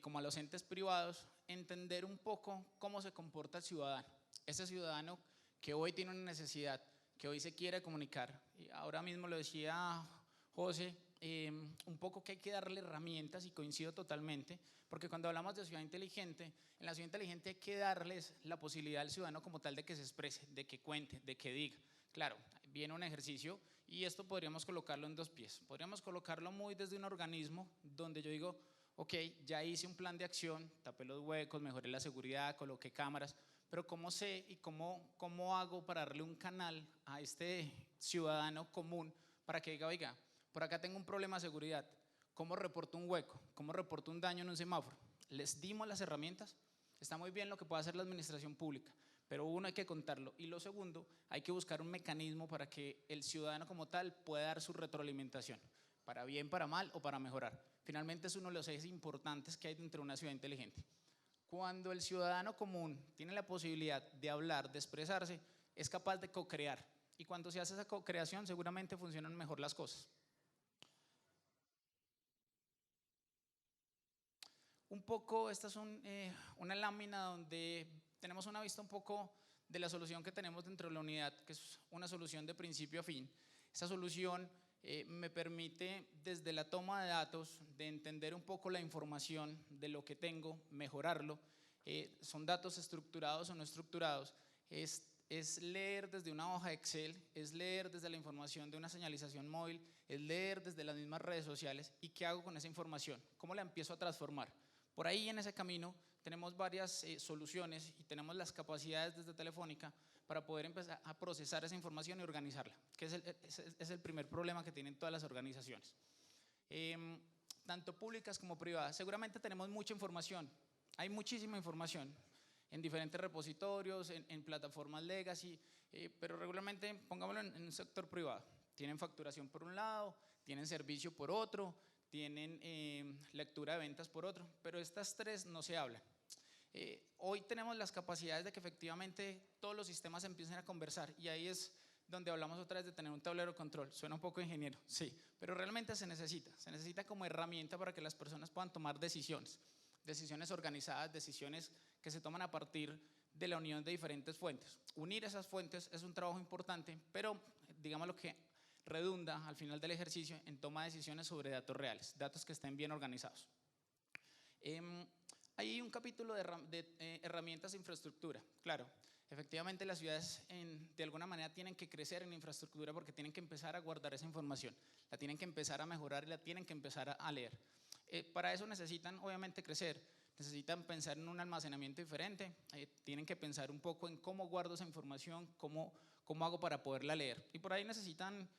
como a los entes privados entender un poco cómo se comporta el ciudadano. Ese ciudadano que hoy tiene una necesidad, que hoy se quiere comunicar. Y ahora mismo lo decía José, un poco que hay que darle herramientas, y coincido totalmente, porque cuando hablamos de ciudad inteligente, en la ciudad inteligente hay que darles la posibilidad al ciudadano como tal de que se exprese, de que cuente, de que diga. Claro, viene un ejercicio y esto podríamos colocarlo en dos pies. Podríamos colocarlo muy desde un organismo donde yo digo, ok, ya hice un plan de acción, tapé los huecos, mejoré la seguridad, coloqué cámaras, pero ¿cómo sé y cómo hago para darle un canal a este ciudadano común para que diga, oiga, por acá tengo un problema de seguridad, ¿cómo reporto un hueco? ¿Cómo reporto un daño en un semáforo? ¿Les dimos las herramientas? Está muy bien lo que puede hacer la administración pública, pero uno, hay que contarlo, y lo segundo, hay que buscar un mecanismo para que el ciudadano como tal pueda dar su retroalimentación, para bien, para mal o para mejorar. Finalmente es uno de los ejes importantes que hay dentro de una ciudad inteligente. Cuando el ciudadano común tiene la posibilidad de hablar, de expresarse, es capaz de co-crear, y cuando se hace esa co-creación seguramente funcionan mejor las cosas. Un poco, esta es una lámina donde tenemos una vista un poco de la solución que tenemos dentro de la unidad, que es una solución de principio a fin. Esta solución me permite, desde la toma de datos, de entender un poco la información de lo que tengo, mejorarlo. Son datos estructurados o no estructurados. Es leer desde una hoja de Excel, es leer desde la información de una señalización móvil, es leer desde las mismas redes sociales. ¿Y qué hago con esa información? ¿Cómo la empiezo a transformar? Por ahí, en ese camino, tenemos varias soluciones y tenemos las capacidades desde Telefónica para poder empezar a procesar esa información y organizarla, que es el primer problema que tienen todas las organizaciones, tanto públicas como privadas. Seguramente tenemos mucha información, hay muchísima información en diferentes repositorios, en plataformas legacy, pero regularmente, pongámoslo en un sector privado, tienen facturación por un lado, tienen servicio por otro, tienen lectura de ventas por otro, pero estas tres no se hablan. Hoy tenemos las capacidades de que efectivamente todos los sistemas empiecen a conversar, y ahí es donde hablamos otra vez de tener un tablero de control. Suena un poco ingeniero, sí, pero realmente se necesita como herramienta para que las personas puedan tomar decisiones organizadas, decisiones que se toman a partir de la unión de diferentes fuentes. Unir esas fuentes es un trabajo importante, pero digamos lo que redunda al final del ejercicio en toma de decisiones sobre datos reales, datos que estén bien organizados. Hay un capítulo de herramientas de infraestructura. Claro, efectivamente las ciudades de alguna manera tienen que crecer en infraestructura porque tienen que empezar a guardar esa información, la tienen que empezar a mejorar y la tienen que empezar a leer. Para eso necesitan obviamente crecer, necesitan pensar en un almacenamiento diferente, tienen que pensar un poco en cómo guardo esa información, cómo hago para poderla leer, y por ahí necesitan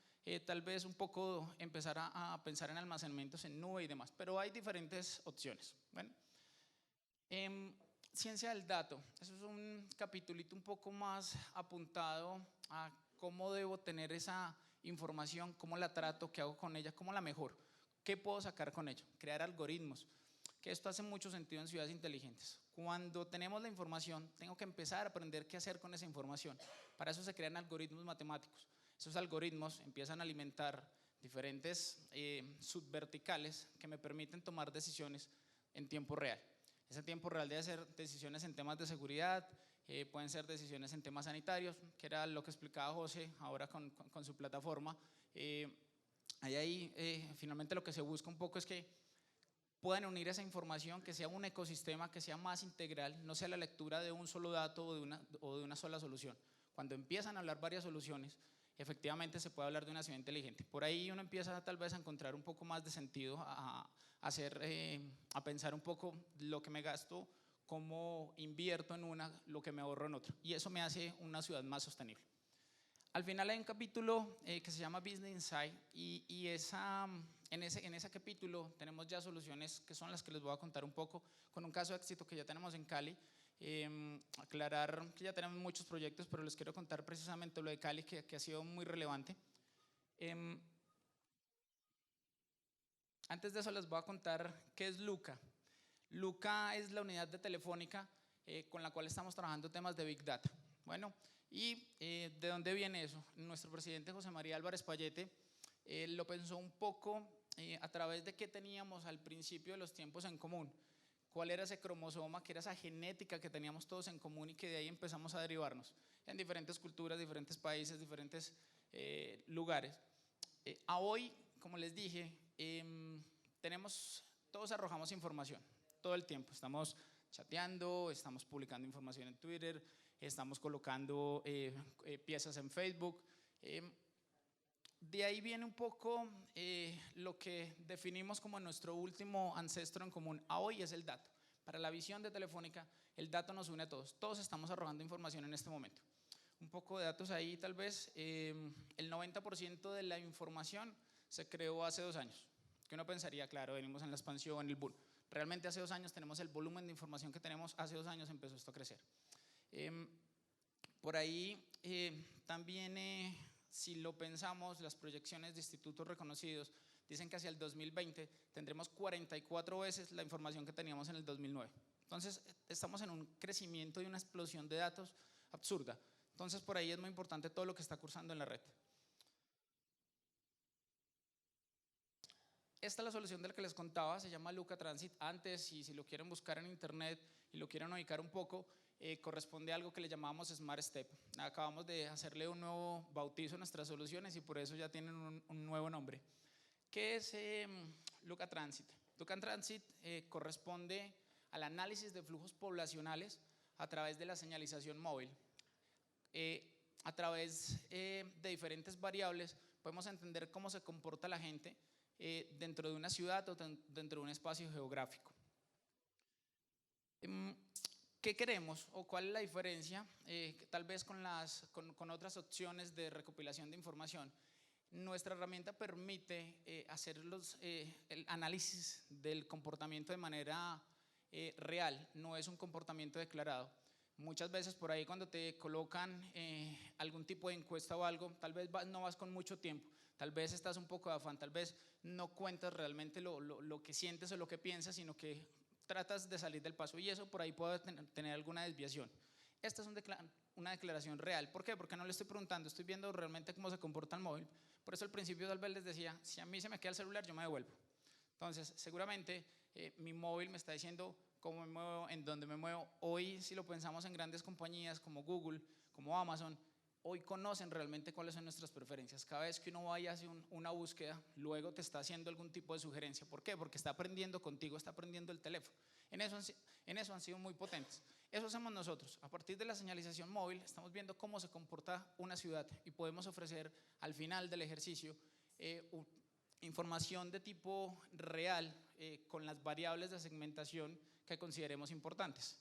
tal vez un poco empezar a pensar en almacenamientos en nube y demás, pero hay diferentes opciones. Bueno, ciencia del dato, eso es un capitulito un poco más apuntado a cómo debo tener esa información, cómo la trato, qué hago con ella, cómo la mejoro, qué puedo sacar con ella, crear algoritmos, que esto hace mucho sentido en ciudades inteligentes. Cuando tenemos la información, tengo que empezar a aprender qué hacer con esa información. Para eso se crean algoritmos matemáticos. Esos algoritmos empiezan a alimentar diferentes subverticales que me permiten tomar decisiones en tiempo real. Ese tiempo real debe ser decisiones en temas de seguridad, pueden ser decisiones en temas sanitarios, que era lo que explicaba José ahora con su plataforma. Finalmente lo que se busca un poco es que puedan unir esa información, que sea un ecosistema, que sea más integral, no sea la lectura de un solo dato o de una sola solución. Cuando empiezan a hablar varias soluciones, efectivamente se puede hablar de una ciudad inteligente. Por ahí uno empieza tal vez a encontrar un poco más de sentido, a pensar un poco lo que me gasto, cómo invierto en una, lo que me ahorro en otra, y eso me hace una ciudad más sostenible. Al final hay un capítulo que se llama Business Insight, y en ese capítulo tenemos ya soluciones que son las que les voy a contar un poco, con un caso de éxito que ya tenemos en Cali. Aclarar que ya tenemos muchos proyectos, pero les quiero contar precisamente lo de Cali, que ha sido muy relevante. Antes de eso les voy a contar qué es Luca. Luca es la unidad de Telefónica con la cual estamos trabajando temas de Big Data. Bueno, ¿y de dónde viene eso? Nuestro presidente José María Álvarez Payete lo pensó un poco a través de qué teníamos al principio de los tiempos en común. ¿Cuál era ese cromosoma, que era esa genética que teníamos todos en común, y que de ahí empezamos a derivarnos en diferentes culturas, diferentes países, diferentes lugares? A hoy, como les dije, todos arrojamos información todo el tiempo. Estamos chateando, estamos publicando información en Twitter, estamos colocando piezas en Facebook. De ahí viene un poco lo que definimos como nuestro último ancestro en común a hoy, es el dato. Para la visión de Telefónica, el dato nos une a todos. Todos estamos arrojando información en este momento. Un poco de datos ahí tal vez. El 90% de la información se creó hace 2 años. Que uno pensaría, claro, venimos en la expansión, el boom. Realmente hace 2 años tenemos el volumen de información que tenemos, hace 2 años empezó esto a crecer. Por ahí también, si lo pensamos, las proyecciones de institutos reconocidos dicen que hacia el 2020 tendremos 44 veces la información que teníamos en el 2009. Entonces estamos en un crecimiento y una explosión de datos absurda. Entonces por ahí es muy importante todo lo que está cursando en la red. Esta es la solución de la que les contaba, se llama Luca Transit. Antes, y si lo quieren buscar en internet y lo quieren ubicar un poco, corresponde a algo que le llamamos Smart Step. Acabamos de hacerle un nuevo bautizo a nuestras soluciones y por eso ya tienen un nuevo nombre. ¿Qué es Luca Transit? Luca Transit corresponde al análisis de flujos poblacionales a través de la señalización móvil. A través de diferentes variables podemos entender cómo se comporta la gente dentro de una ciudad o dentro de un espacio geográfico. ¿Qué queremos o cuál es la diferencia tal vez con otras opciones de recopilación de información? Nuestra herramienta permite hacer el análisis del comportamiento de manera real, no es un comportamiento declarado. Muchas veces por ahí cuando te colocan algún tipo de encuesta o algo, tal vez no vas con mucho tiempo, tal vez estás un poco de afán, tal vez no cuentas realmente lo que sientes o lo que piensas, sino que tratas de salir del paso y eso por ahí puede tener alguna desviación. Esta es una declaración real. ¿Por qué? Porque no le estoy preguntando, estoy viendo realmente cómo se comporta el móvil. Por eso al principio tal vez les decía, si a mí se me queda el celular, yo me devuelvo. Entonces, seguramente mi móvil me está diciendo cómo me muevo, en dónde me muevo. Hoy, si lo pensamos en grandes compañías como Google, como Amazon, hoy conocen realmente cuáles son nuestras preferencias. Cada vez que uno vaya a hacer una búsqueda, luego te está haciendo algún tipo de sugerencia. ¿Por qué? Porque está aprendiendo contigo, está aprendiendo el teléfono. En eso han sido muy potentes. Eso hacemos nosotros. A partir de la señalización móvil, estamos viendo cómo se comporta una ciudad y podemos ofrecer al final del ejercicio información de tipo real con las variables de segmentación que consideremos importantes.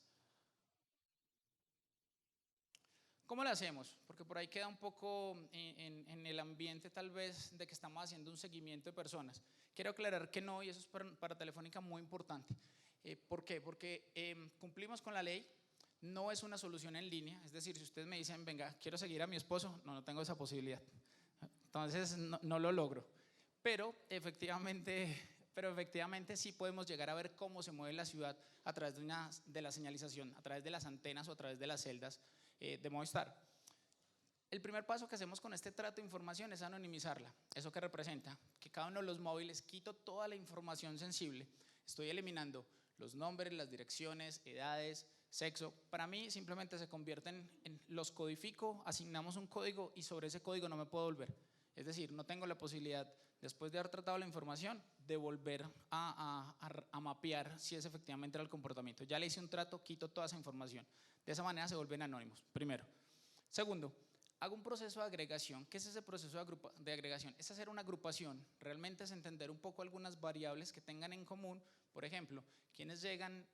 ¿Cómo lo hacemos? Porque por ahí queda un poco en el ambiente tal vez de que estamos haciendo un seguimiento de personas. Quiero aclarar que no, y eso es para Telefónica muy importante. ¿Por qué? Porque cumplimos con la ley, no es una solución en línea, es decir, si ustedes me dicen, venga, quiero seguir a mi esposo, no tengo esa posibilidad. Entonces no lo logro. Pero efectivamente sí podemos llegar a ver cómo se mueve la ciudad a través de la señalización, a través de las antenas o a través de las celdas de Movistar. El primer paso que hacemos con este trato de información es anonimizarla. ¿Eso qué representa? Que cada uno de los móviles quito toda la información sensible. Estoy eliminando los nombres, las direcciones, edades, sexo. Para mí simplemente se convierten los codifico, asignamos un código y sobre ese código no me puedo volver. Es decir, no tengo la posibilidad, después de haber tratado la información, de volver a mapear si es efectivamente el comportamiento. Ya le hice un trato, quito toda esa información. De esa manera se vuelven anónimos, primero. Segundo, hago un proceso de agregación. ¿Qué es ese proceso de agregación? Es hacer una agrupación, realmente es entender un poco algunas variables que tengan en común. Por ejemplo, ¿quiénes llegan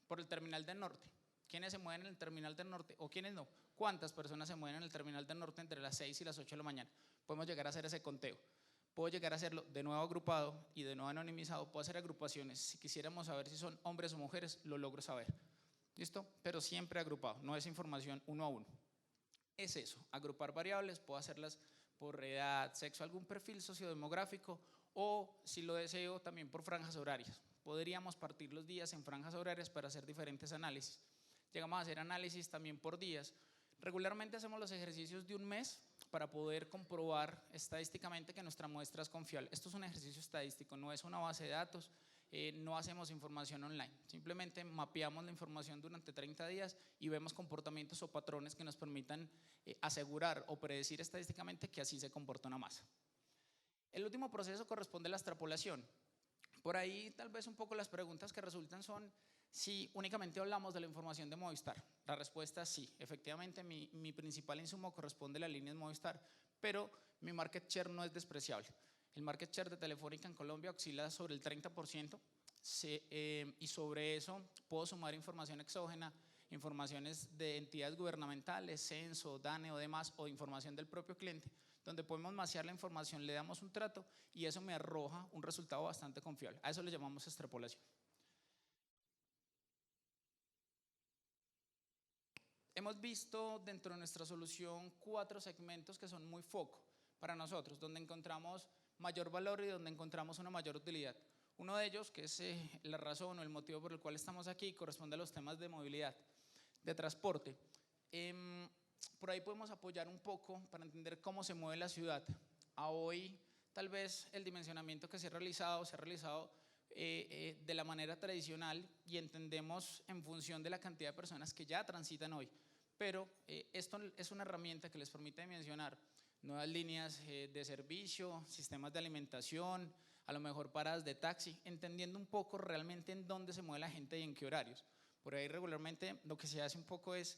por el terminal del norte? ¿Quiénes se mueven en el terminal del norte o quiénes no? ¿Cuántas personas se mueven en el terminal del norte entre las 6 y las 8 de la mañana? Podemos llegar a hacer ese conteo. Puedo llegar a hacerlo de nuevo agrupado y de nuevo anonimizado. Puedo hacer agrupaciones. Si quisiéramos saber si son hombres o mujeres, lo logro saber. ¿Listo? Pero siempre agrupado, no es información uno a uno. Es eso, agrupar variables, puedo hacerlas por edad, sexo, algún perfil sociodemográfico o, si lo deseo, también por franjas horarias. Podríamos partir los días en franjas horarias para hacer diferentes análisis. Llegamos a hacer análisis también por días. Regularmente hacemos los ejercicios de un mes para poder comprobar estadísticamente que nuestra muestra es confiable. Esto es un ejercicio estadístico, no es una base de datos, no hacemos información online. Simplemente mapeamos la información durante 30 días y vemos comportamientos o patrones que nos permitan asegurar o predecir estadísticamente que así se comporta una masa. El último proceso corresponde a la extrapolación. Por ahí tal vez un poco las preguntas que resultan son si únicamente hablamos de la información de Movistar. La respuesta es sí, efectivamente mi principal insumo corresponde a las líneas Movistar, pero mi market share no es despreciable. El market share de Telefónica en Colombia oscila sobre el 30%, y sobre eso puedo sumar información exógena, informaciones de entidades gubernamentales, censo, DANE o demás, o información del propio cliente, donde podemos maciar la información, le damos un trato y eso me arroja un resultado bastante confiable. A eso le llamamos extrapolación. Hemos visto dentro de nuestra solución 4 segmentos que son muy foco para nosotros, donde encontramos mayor valor y donde encontramos una mayor utilidad. Uno de ellos, que es la razón o el motivo por el cual estamos aquí, corresponde a los temas de movilidad, de transporte. Por ahí podemos apoyar un poco para entender cómo se mueve la ciudad. A hoy, tal vez el dimensionamiento que se ha realizado de la manera tradicional y entendemos en función de la cantidad de personas que ya transitan hoy. Pero esto es una herramienta que les permite dimensionar nuevas líneas de servicio, sistemas de alimentación, a lo mejor paradas de taxi, entendiendo un poco realmente en dónde se mueve la gente y en qué horarios. Por ahí regularmente lo que se hace un poco es,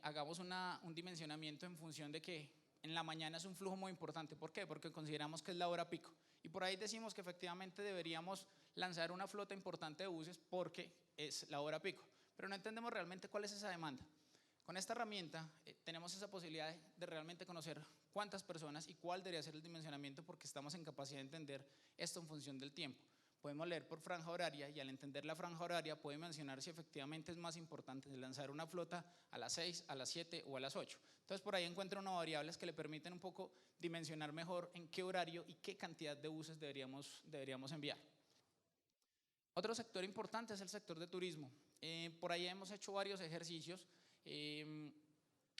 hagamos un dimensionamiento en función de que en la mañana es un flujo muy importante. ¿Por qué? Porque consideramos que es la hora pico. Y por ahí decimos que efectivamente deberíamos lanzar una flota importante de buses porque es la hora pico. Pero no entendemos realmente cuál es esa demanda. Con esta herramienta tenemos esa posibilidad de realmente conocer cuántas personas y cuál debería ser el dimensionamiento porque estamos en capacidad de entender esto en función del tiempo. Podemos leer por franja horaria y al entender la franja horaria puede mencionar si efectivamente es más importante lanzar una flota a las 6, a las 7 o a las 8. Entonces por ahí encuentra unas variables que le permiten un poco dimensionar mejor en qué horario y qué cantidad de buses deberíamos enviar. Otro sector importante es el sector de turismo. Por ahí hemos hecho varios ejercicios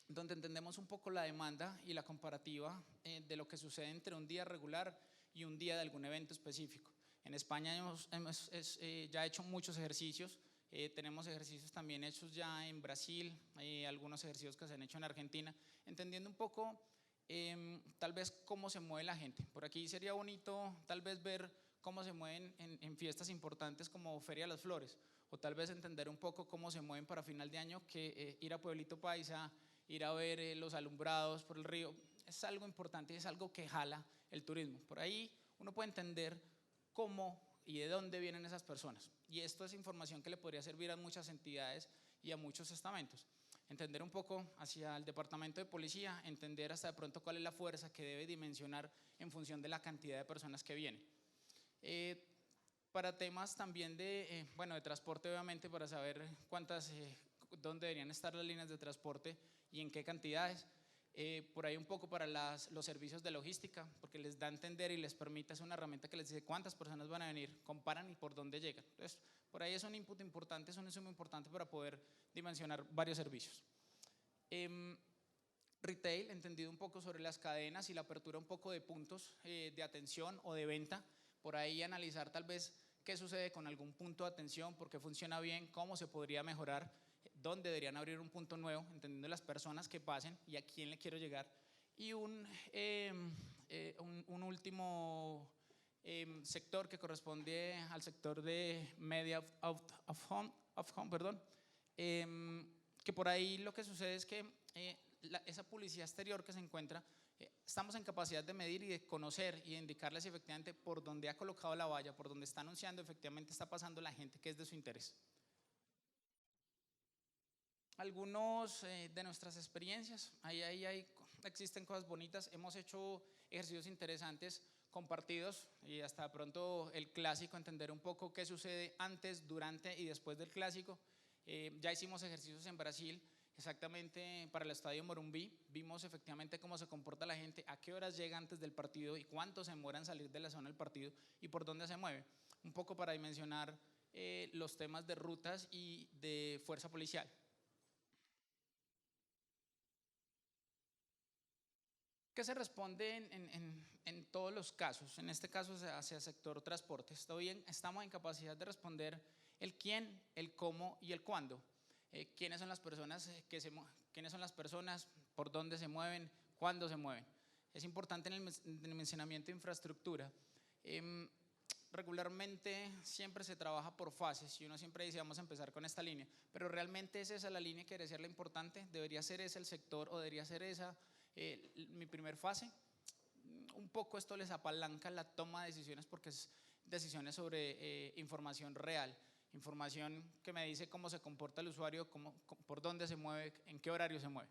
donde entendemos un poco la demanda y la comparativa de lo que sucede entre un día regular y un día de algún evento específico. En España hemos ya hecho muchos ejercicios, tenemos ejercicios también hechos ya en Brasil, algunos ejercicios que se han hecho en Argentina, entendiendo un poco tal vez cómo se mueve la gente. Por aquí sería bonito tal vez ver cómo se mueven en fiestas importantes como Feria de las Flores, o tal vez entender un poco cómo se mueven para final de año, que ir a Pueblito Paisa, ir a ver los alumbrados por el río, es algo importante y es algo que jala el turismo. Por ahí uno puede entender cómo y de dónde vienen esas personas. Y esto es información que le podría servir a muchas entidades y a muchos estamentos. Entender un poco hacia el departamento de policía, entender hasta de pronto cuál es la fuerza que debe dimensionar en función de la cantidad de personas que vienen. Para temas también de transporte, obviamente, para saber dónde deberían estar las líneas de transporte y en qué cantidades. Por ahí un poco para los servicios de logística, porque les da a entender y les permite, es una herramienta que les dice cuántas personas van a venir, comparan y por dónde llegan. Entonces, por ahí es un input importante, es un insumo importante para poder dimensionar varios servicios. Retail, entendido un poco sobre las cadenas y la apertura un poco de puntos de atención o de venta. Por ahí analizar tal vez qué sucede con algún punto de atención, por qué funciona bien, cómo se podría mejorar, dónde deberían abrir un punto nuevo, entendiendo las personas que pasen y a quién le quiero llegar. Y un último sector que corresponde al sector de media of home, que por ahí lo que sucede es que esa publicidad exterior que se encuentra, estamos en capacidad de medir y de conocer y de indicarles si efectivamente por donde ha colocado la valla, por donde está anunciando, efectivamente está pasando la gente que es de su interés. Algunos de nuestras experiencias, existen cosas bonitas, hemos hecho ejercicios interesantes compartidos y hasta de pronto el clásico, entender un poco qué sucede antes, durante y después del clásico. Ya hicimos ejercicios en Brasil, exactamente para el estadio Morumbi, vimos efectivamente cómo se comporta la gente, a qué horas llega antes del partido y cuánto se demora en salir de la zona del partido y por dónde se mueve, un poco para dimensionar los temas de rutas y de fuerza policial. ¿Qué se responde en todos los casos? En este caso hacia el sector transporte. Estamos en capacidad de responder el quién, el cómo y el cuándo. ¿Quiénes son las personas? ¿Quiénes son las personas? ¿Por dónde se mueven? ¿Cuándo se mueven? Es importante en el dimensionamiento de infraestructura. Regularmente siempre se trabaja por fases y uno siempre dice vamos a empezar con esta línea, pero realmente es esa la línea que debería ser la importante, debería ser ese el sector o debería ser esa mi primer fase. Un poco esto les apalanca la toma de decisiones porque es decisiones sobre información real, información que me dice cómo se comporta el usuario, por dónde se mueve, en qué horario se mueve.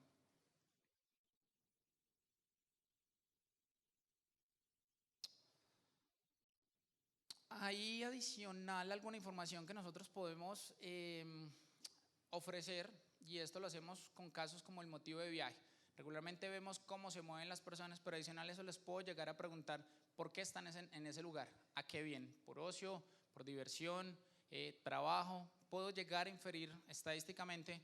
Hay adicional alguna información que nosotros podemos ofrecer, y esto lo hacemos con casos como el motivo de viaje. Regularmente vemos cómo se mueven las personas, pero adicional a eso les puedo llegar a preguntar por qué están en ese lugar, a qué vienen, por ocio, por diversión, trabajo. Puedo llegar a inferir estadísticamente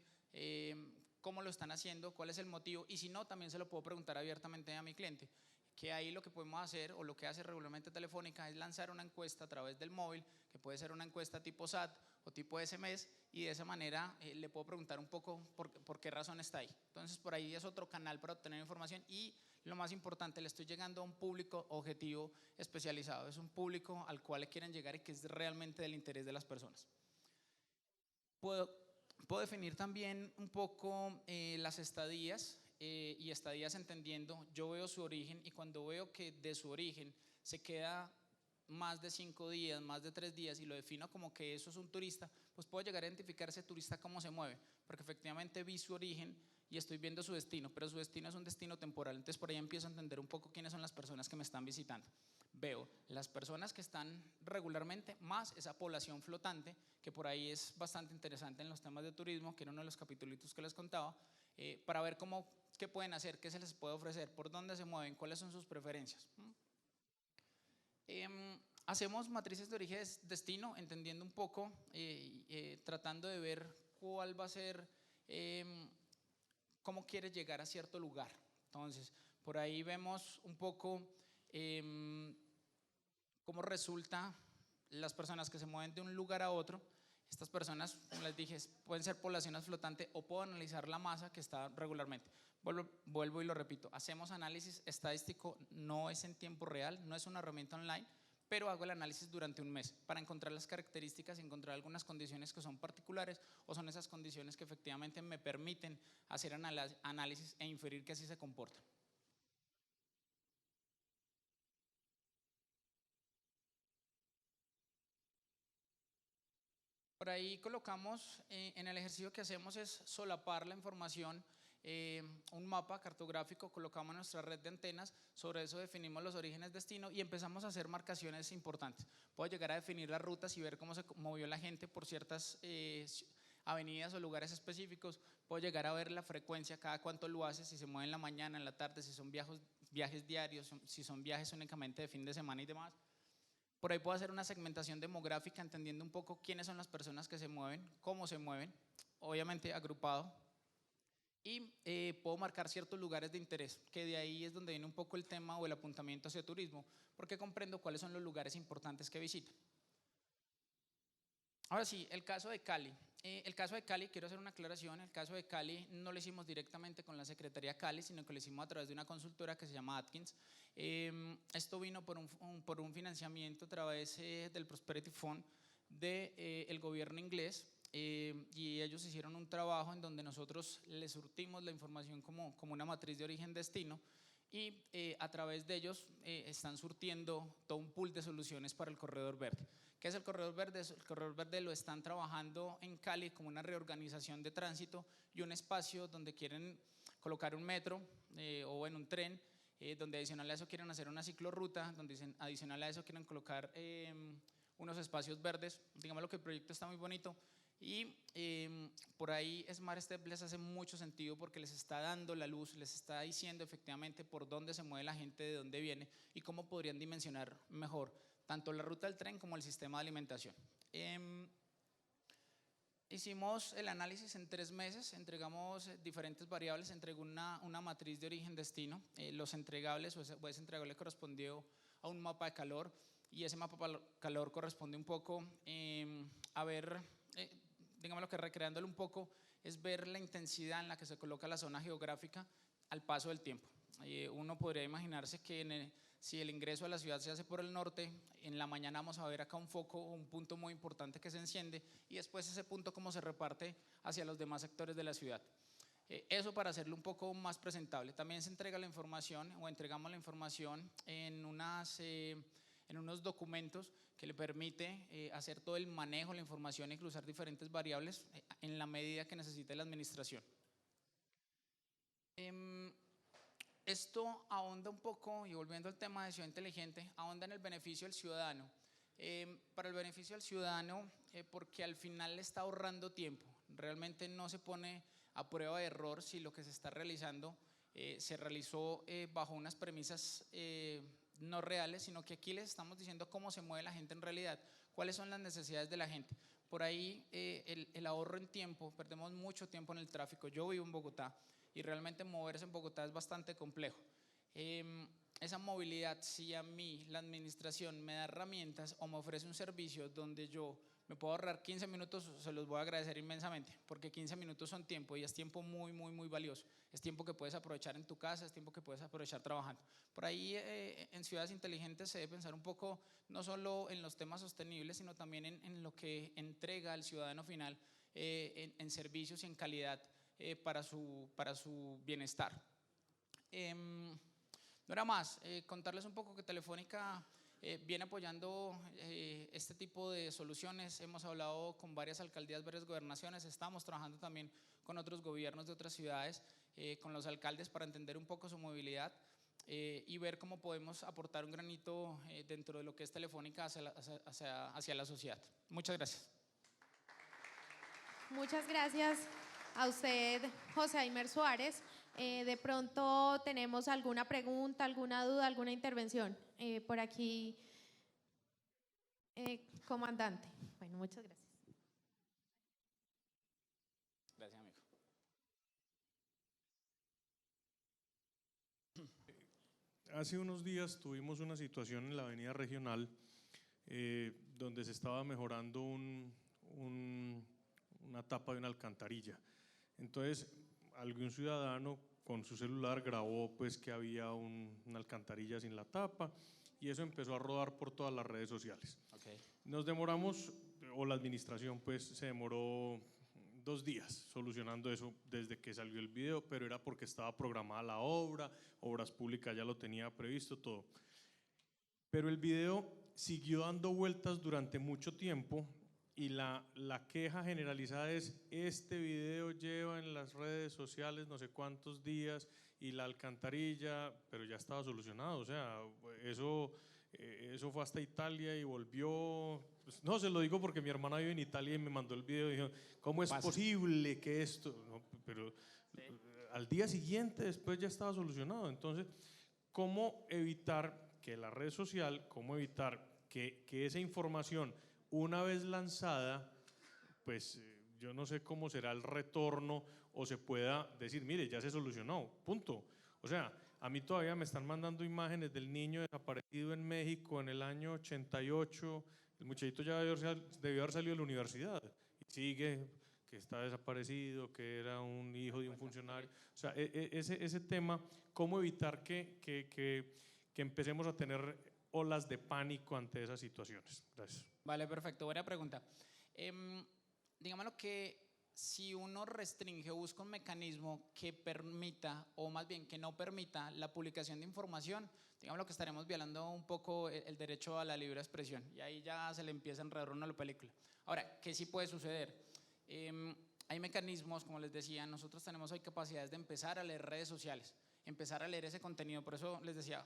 cómo lo están haciendo, cuál es el motivo, y si no, también se lo puedo preguntar abiertamente a mi cliente. Que ahí lo que podemos hacer, o lo que hace regularmente Telefónica, es lanzar una encuesta a través del móvil, que puede ser una encuesta tipo SAT o tipo SMS, y de esa manera le puedo preguntar un poco por qué razón está ahí. Entonces por ahí es otro canal para obtener información, y lo más importante, le estoy llegando a un público objetivo especializado, es un público al cual le quieren llegar y que es realmente del interés de las personas. Puedo definir también un poco las estadías, y estadías entendiendo, yo veo su origen, y cuando veo que de su origen se queda más de 5 días, más de 3 días, y lo defino como que eso es un turista, pues puedo llegar a identificar ese turista cómo se mueve, porque efectivamente vi su origen y estoy viendo su destino, pero su destino es un destino temporal. Entonces por ahí empiezo a entender un poco quiénes son las personas que me están visitando. Veo las personas que están regularmente, más esa población flotante, que por ahí es bastante interesante en los temas de turismo, que era uno de los capítulos que les contaba, para ver qué pueden hacer, qué se les puede ofrecer, por dónde se mueven, cuáles son sus preferencias. Hacemos matrices de origen-destino, entendiendo un poco, tratando de ver cuál va a ser, cómo quieres llegar a cierto lugar. Entonces, por ahí vemos un poco cómo resulta las personas que se mueven de un lugar a otro. Estas personas, como les dije, pueden ser poblaciones flotantes, o puedo analizar la masa que está regularmente. Vuelvo y lo repito, hacemos análisis estadístico, no es en tiempo real, no es una herramienta online, pero hago el análisis durante un mes para encontrar las características, encontrar algunas condiciones que son particulares, o son esas condiciones que efectivamente me permiten hacer análisis e inferir que así se comporta. Por ahí colocamos, en el ejercicio que hacemos es solapar la información, un mapa cartográfico, colocamos nuestra red de antenas, sobre eso definimos los orígenes destino y empezamos a hacer marcaciones importantes. Puedo llegar a definir las rutas y ver cómo se movió la gente por ciertas avenidas o lugares específicos. Puedo llegar a ver la frecuencia, cada cuánto lo hace, si se mueve en la mañana, en la tarde, si son viajes diarios, si son viajes únicamente de fin de semana y demás. Por ahí puedo hacer una segmentación demográfica, entendiendo un poco quiénes son las personas que se mueven, cómo se mueven, obviamente agrupado. Y puedo marcar ciertos lugares de interés, que de ahí es donde viene un poco el tema o el apuntamiento hacia turismo, porque comprendo cuáles son los lugares importantes que visitan. Ahora sí, el caso de Cali. El caso de Cali, quiero hacer una aclaración, el caso de Cali no lo hicimos directamente con la Secretaría Cali, sino que lo hicimos a través de una consultora que se llama Atkins. Esto vino por un financiamiento a través del Prosperity Fund del gobierno inglés, y ellos hicieron un trabajo en donde nosotros les surtimos la información como una matriz de origen-destino, y a través de ellos están surtiendo todo un pool de soluciones para el corredor verde. ¿Qué es el corredor verde? El corredor verde lo están trabajando en Cali como una reorganización de tránsito y un espacio donde quieren colocar un metro o en un tren, donde adicional a eso quieren hacer una ciclorruta, donde adicional a eso quieren colocar unos espacios verdes. Digamos que el proyecto está muy bonito, y por ahí Smart Step les hace mucho sentido porque les está dando la luz, les está diciendo efectivamente por dónde se mueve la gente, de dónde viene y cómo podrían dimensionar mejor tanto la ruta del tren como el sistema de alimentación. Hicimos el análisis en 3 meses, entregamos diferentes variables, entregó una matriz de origen-destino, los entregables o ese entregable correspondió a un mapa de calor, y ese mapa de calor corresponde un poco a ver, digamos que recreándolo un poco, es ver la intensidad en la que se coloca la zona geográfica al paso del tiempo. Uno podría imaginarse que si el ingreso a la ciudad se hace por el norte, en la mañana vamos a ver acá un foco, un punto muy importante que se enciende, y después ese punto cómo se reparte hacia los demás sectores de la ciudad. Eso para hacerlo un poco más presentable. También se entrega la información o entregamos la información en unos documentos que le permite hacer todo el manejo de la información y cruzar diferentes variables en la medida que necesite la administración. Esto ahonda un poco, y volviendo al tema de ciudad inteligente, ahonda en el beneficio del ciudadano. Para el beneficio del ciudadano, porque al final le está ahorrando tiempo. Realmente no se pone a prueba de error si lo que se está realizando se realizó bajo unas premisas no reales, sino que aquí les estamos diciendo cómo se mueve la gente en realidad, cuáles son las necesidades de la gente. Por ahí el ahorro en tiempo, perdemos mucho tiempo en el tráfico. Yo vivo en Bogotá y realmente moverse en Bogotá es bastante complejo. Esa movilidad, si a mí la administración me da herramientas o me ofrece un servicio donde yo me puedo ahorrar 15 minutos, se los voy a agradecer inmensamente, porque 15 minutos son tiempo y es tiempo muy, muy, muy valioso. Es tiempo que puedes aprovechar en tu casa, es tiempo que puedes aprovechar trabajando. Por ahí en ciudades inteligentes se debe pensar un poco no solo en los temas sostenibles, sino también en lo que entrega al ciudadano final en servicios y en calidad para su bienestar. No era más, contarles un poco que Telefónica viene apoyando este tipo de soluciones. Hemos hablado con varias alcaldías, varias gobernaciones, estamos trabajando también con otros gobiernos de otras ciudades, con los alcaldes para entender un poco su movilidad y ver cómo podemos aportar un granito dentro de lo que es Telefónica hacia la sociedad. Muchas gracias. Muchas gracias a usted, José Aimer Suárez. De pronto tenemos alguna pregunta, alguna duda, alguna intervención. Por aquí, comandante. Bueno, muchas gracias. Gracias, amigo. Hace unos días tuvimos una situación en la avenida regional donde se estaba mejorando una tapa de una alcantarilla. Entonces, algún ciudadano con su celular grabó pues que había una alcantarilla sin la tapa y eso empezó a rodar por todas las redes sociales. Okay. Nos demoramos, o la administración pues se demoró 2 días solucionando eso desde que salió el video, pero era porque estaba programada la obra, Obras Públicas ya lo tenía previsto todo. Pero el video siguió dando vueltas durante mucho tiempo y la queja generalizada es: este video lleva en las redes sociales no sé cuántos días y la alcantarilla, pero ya estaba solucionado. O sea, eso fue hasta Italia y volvió. Pues no, se lo digo porque mi hermana vive en Italia y me mandó el video y dijo: ¿cómo es posible que esto? No, pero sí, al día siguiente después ya estaba solucionado. Entonces, ¿cómo evitar que la red social, cómo evitar que esa información, una vez lanzada, pues yo no sé cómo será el retorno o se pueda decir, mire, ya se solucionó, punto? O sea, a mí todavía me están mandando imágenes del niño desaparecido en México en el año 88, el muchachito ya debió haber salido de la universidad y sigue que está desaparecido, que era un hijo de un funcionario. O sea, ese tema, cómo evitar que empecemos a tener olas de pánico ante esas situaciones. Gracias. Vale, perfecto, buena pregunta. Digámoslo que si uno restringe o busca un mecanismo que permita, o más bien que no permita la publicación de información, digámoslo que estaremos violando un poco el derecho a la libre expresión y ahí ya se le empieza a enredar una la película. Ahora, ¿qué sí puede suceder? Hay mecanismos, como les decía, nosotros tenemos hoy capacidades de empezar a leer redes sociales, empezar a leer ese contenido. Por eso les decía,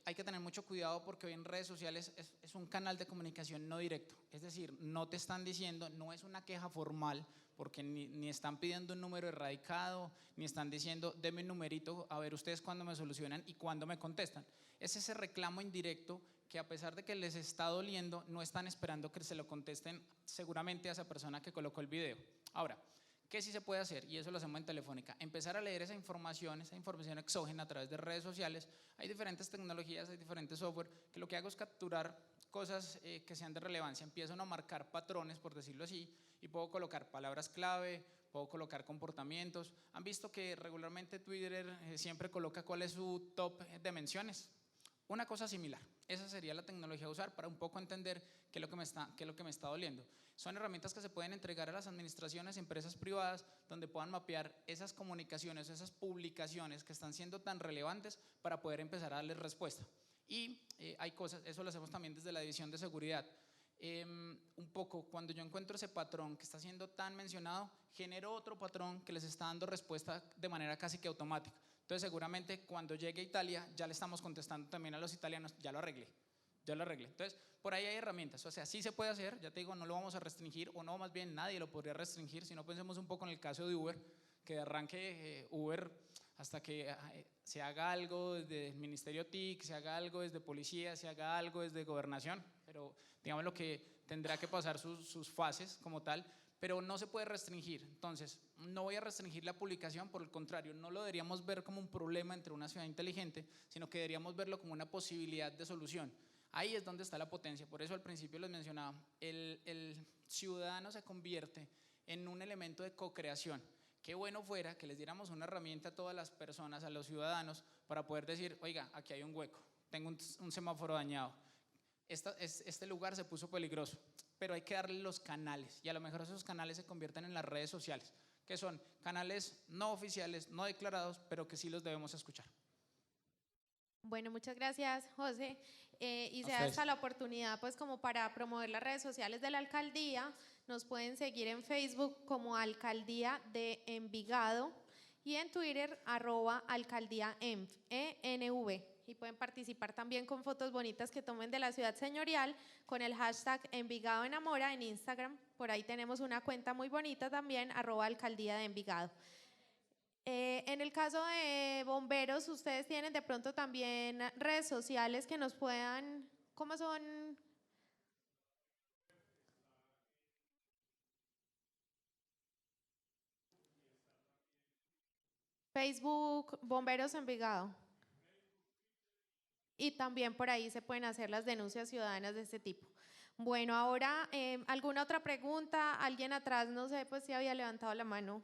hay que tener mucho cuidado porque hoy en redes sociales es un canal de comunicación no directo. Es decir, no te están diciendo, no es una queja formal, porque ni están pidiendo un número erradicado, ni están diciendo, deme un numerito, a ver ustedes cuándo me solucionan y cuándo me contestan. Es ese reclamo indirecto que, a pesar de que les está doliendo, no están esperando que se lo contesten seguramente a esa persona que colocó el video. Ahora, ¿Qué sí se puede hacer? Y eso lo hacemos en Telefónica. Empezar a leer esa información exógena a través de redes sociales. Hay diferentes tecnologías, hay diferentes software, que lo que hago es capturar cosas que sean de relevancia. Empiezo a marcar patrones, por decirlo así, y puedo colocar palabras clave, puedo colocar comportamientos. ¿Han visto que regularmente Twitter siempre coloca cuál es su top de menciones? Una cosa similar. Esa sería la tecnología a usar para un poco entender qué es lo que me está doliendo. Son herramientas que se pueden entregar a las administraciones, empresas privadas, donde puedan mapear esas comunicaciones, esas publicaciones que están siendo tan relevantes para poder empezar a darles respuesta. Y hay cosas, eso lo hacemos también desde la división de seguridad. Un poco, cuando yo encuentro ese patrón que está siendo tan mencionado, genero otro patrón que les está dando respuesta de manera casi que automática. Entonces seguramente cuando llegue a Italia ya le estamos contestando también a los italianos, ya lo arreglé. Entonces por ahí hay herramientas, o sea, sí se puede hacer, ya te digo, no lo vamos a restringir, o no, más bien nadie lo podría restringir, si no pensemos un poco en el caso de Uber, que de arranque Uber hasta que se haga algo desde el Ministerio TIC, se haga algo desde Policía, se haga algo desde Gobernación, pero digamos lo que tendrá que pasar sus fases como tal, pero no se puede restringir. Entonces, no voy a restringir la publicación, por el contrario, no lo deberíamos ver como un problema entre una ciudad inteligente, sino que deberíamos verlo como una posibilidad de solución. Ahí es donde está la potencia, por eso al principio les mencionaba, el ciudadano se convierte en un elemento de co-creación. Qué bueno fuera que les diéramos una herramienta a todas las personas, a los ciudadanos, para poder decir, oiga, aquí hay un hueco, tengo un semáforo dañado, este lugar se puso peligroso, pero hay que darle los canales, y a lo mejor esos canales se convierten en las redes sociales, que son canales no oficiales, no declarados, pero que sí los debemos escuchar. Bueno, muchas gracias, José. Y se da esta la oportunidad, pues, como para promover las redes sociales de la alcaldía. Nos pueden seguir en Facebook como Alcaldía de Envigado y en Twitter @alcaldíaenv. Y pueden participar también con fotos bonitas que tomen de la ciudad señorial con el hashtag Envigado Enamora en Instagram. Por ahí tenemos una cuenta muy bonita también, @alcaldía de Envigado. En el caso de bomberos, ustedes tienen de pronto también redes sociales que nos puedan, ¿cómo son? Facebook, Bomberos Envigado. Y también por ahí se pueden hacer las denuncias ciudadanas de este tipo. Bueno, ahora, ¿alguna otra pregunta? ¿Alguien atrás? No sé, pues si había levantado la mano.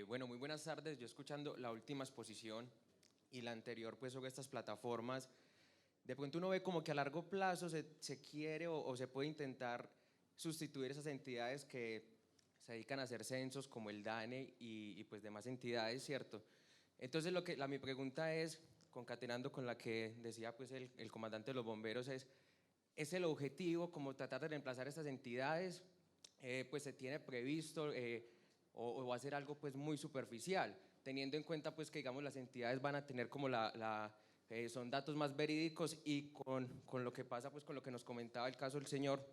Bueno, muy buenas tardes. Yo escuchando la última exposición y la anterior, pues sobre estas plataformas, de pronto uno ve como que a largo plazo se quiere o se puede intentar sustituir esas entidades que se dedican a hacer censos como el DANE y pues demás entidades, ¿cierto? Entonces mi pregunta es, concatenando con la que decía pues el comandante de los bomberos, ¿es el objetivo como tratar de reemplazar estas entidades? Pues se tiene previsto o va a ser algo pues muy superficial, teniendo en cuenta pues que digamos las entidades van a tener como son datos más verídicos y con lo que pasa pues con lo que nos comentaba el caso del señor,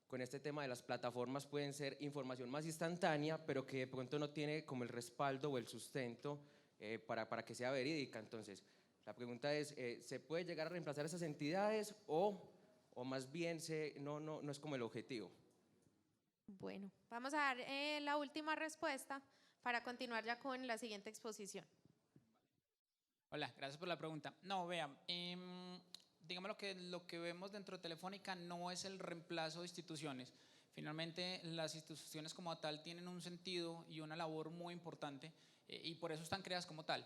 con este tema de las plataformas pueden ser información más instantánea pero que de pronto no tiene como el respaldo o el sustento para que sea verídica. Entonces la pregunta es, ¿se puede llegar a reemplazar esas entidades o más bien no es como el objetivo? Bueno, vamos a dar la última respuesta para continuar ya con la siguiente exposición. Hola, gracias por la pregunta. No, vean, digamos lo que vemos dentro de Telefónica no es el reemplazo de instituciones. Finalmente, las instituciones como tal tienen un sentido y una labor muy importante y por eso están creadas como tal.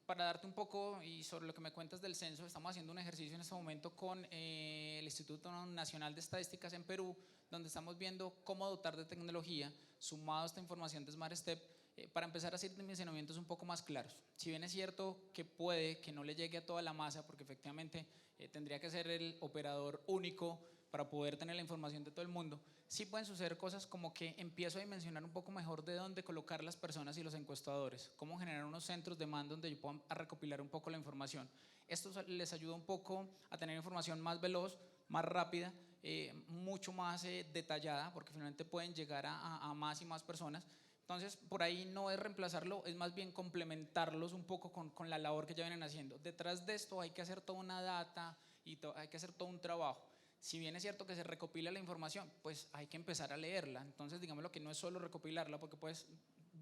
Para darte un poco y sobre lo que me cuentas del censo, estamos haciendo un ejercicio en este momento con el Instituto Nacional de Estadísticas en Perú, donde estamos viendo cómo dotar de tecnología, sumado a esta información de Smart Step, para empezar a hacer dimensionamientos un poco más claros. Si bien es cierto que puede que no le llegue a toda la masa, porque efectivamente tendría que ser el operador único para poder tener la información de todo el mundo, sí pueden suceder cosas como que empiezo a dimensionar un poco mejor de dónde colocar las personas y los encuestadores, cómo generar unos centros de mando donde yo pueda recopilar un poco la información. Esto les ayuda un poco a tener información más veloz, más rápida, mucho más detallada, porque finalmente pueden llegar a más y más personas. Entonces, por ahí no es reemplazarlo, es más bien complementarlos un poco con la labor que ya vienen haciendo. Detrás de esto hay que hacer toda una data y hay que hacer todo un trabajo. Si bien es cierto que se recopila la información, pues hay que empezar a leerla. Entonces, digamos lo que no es solo recopilarla, porque pues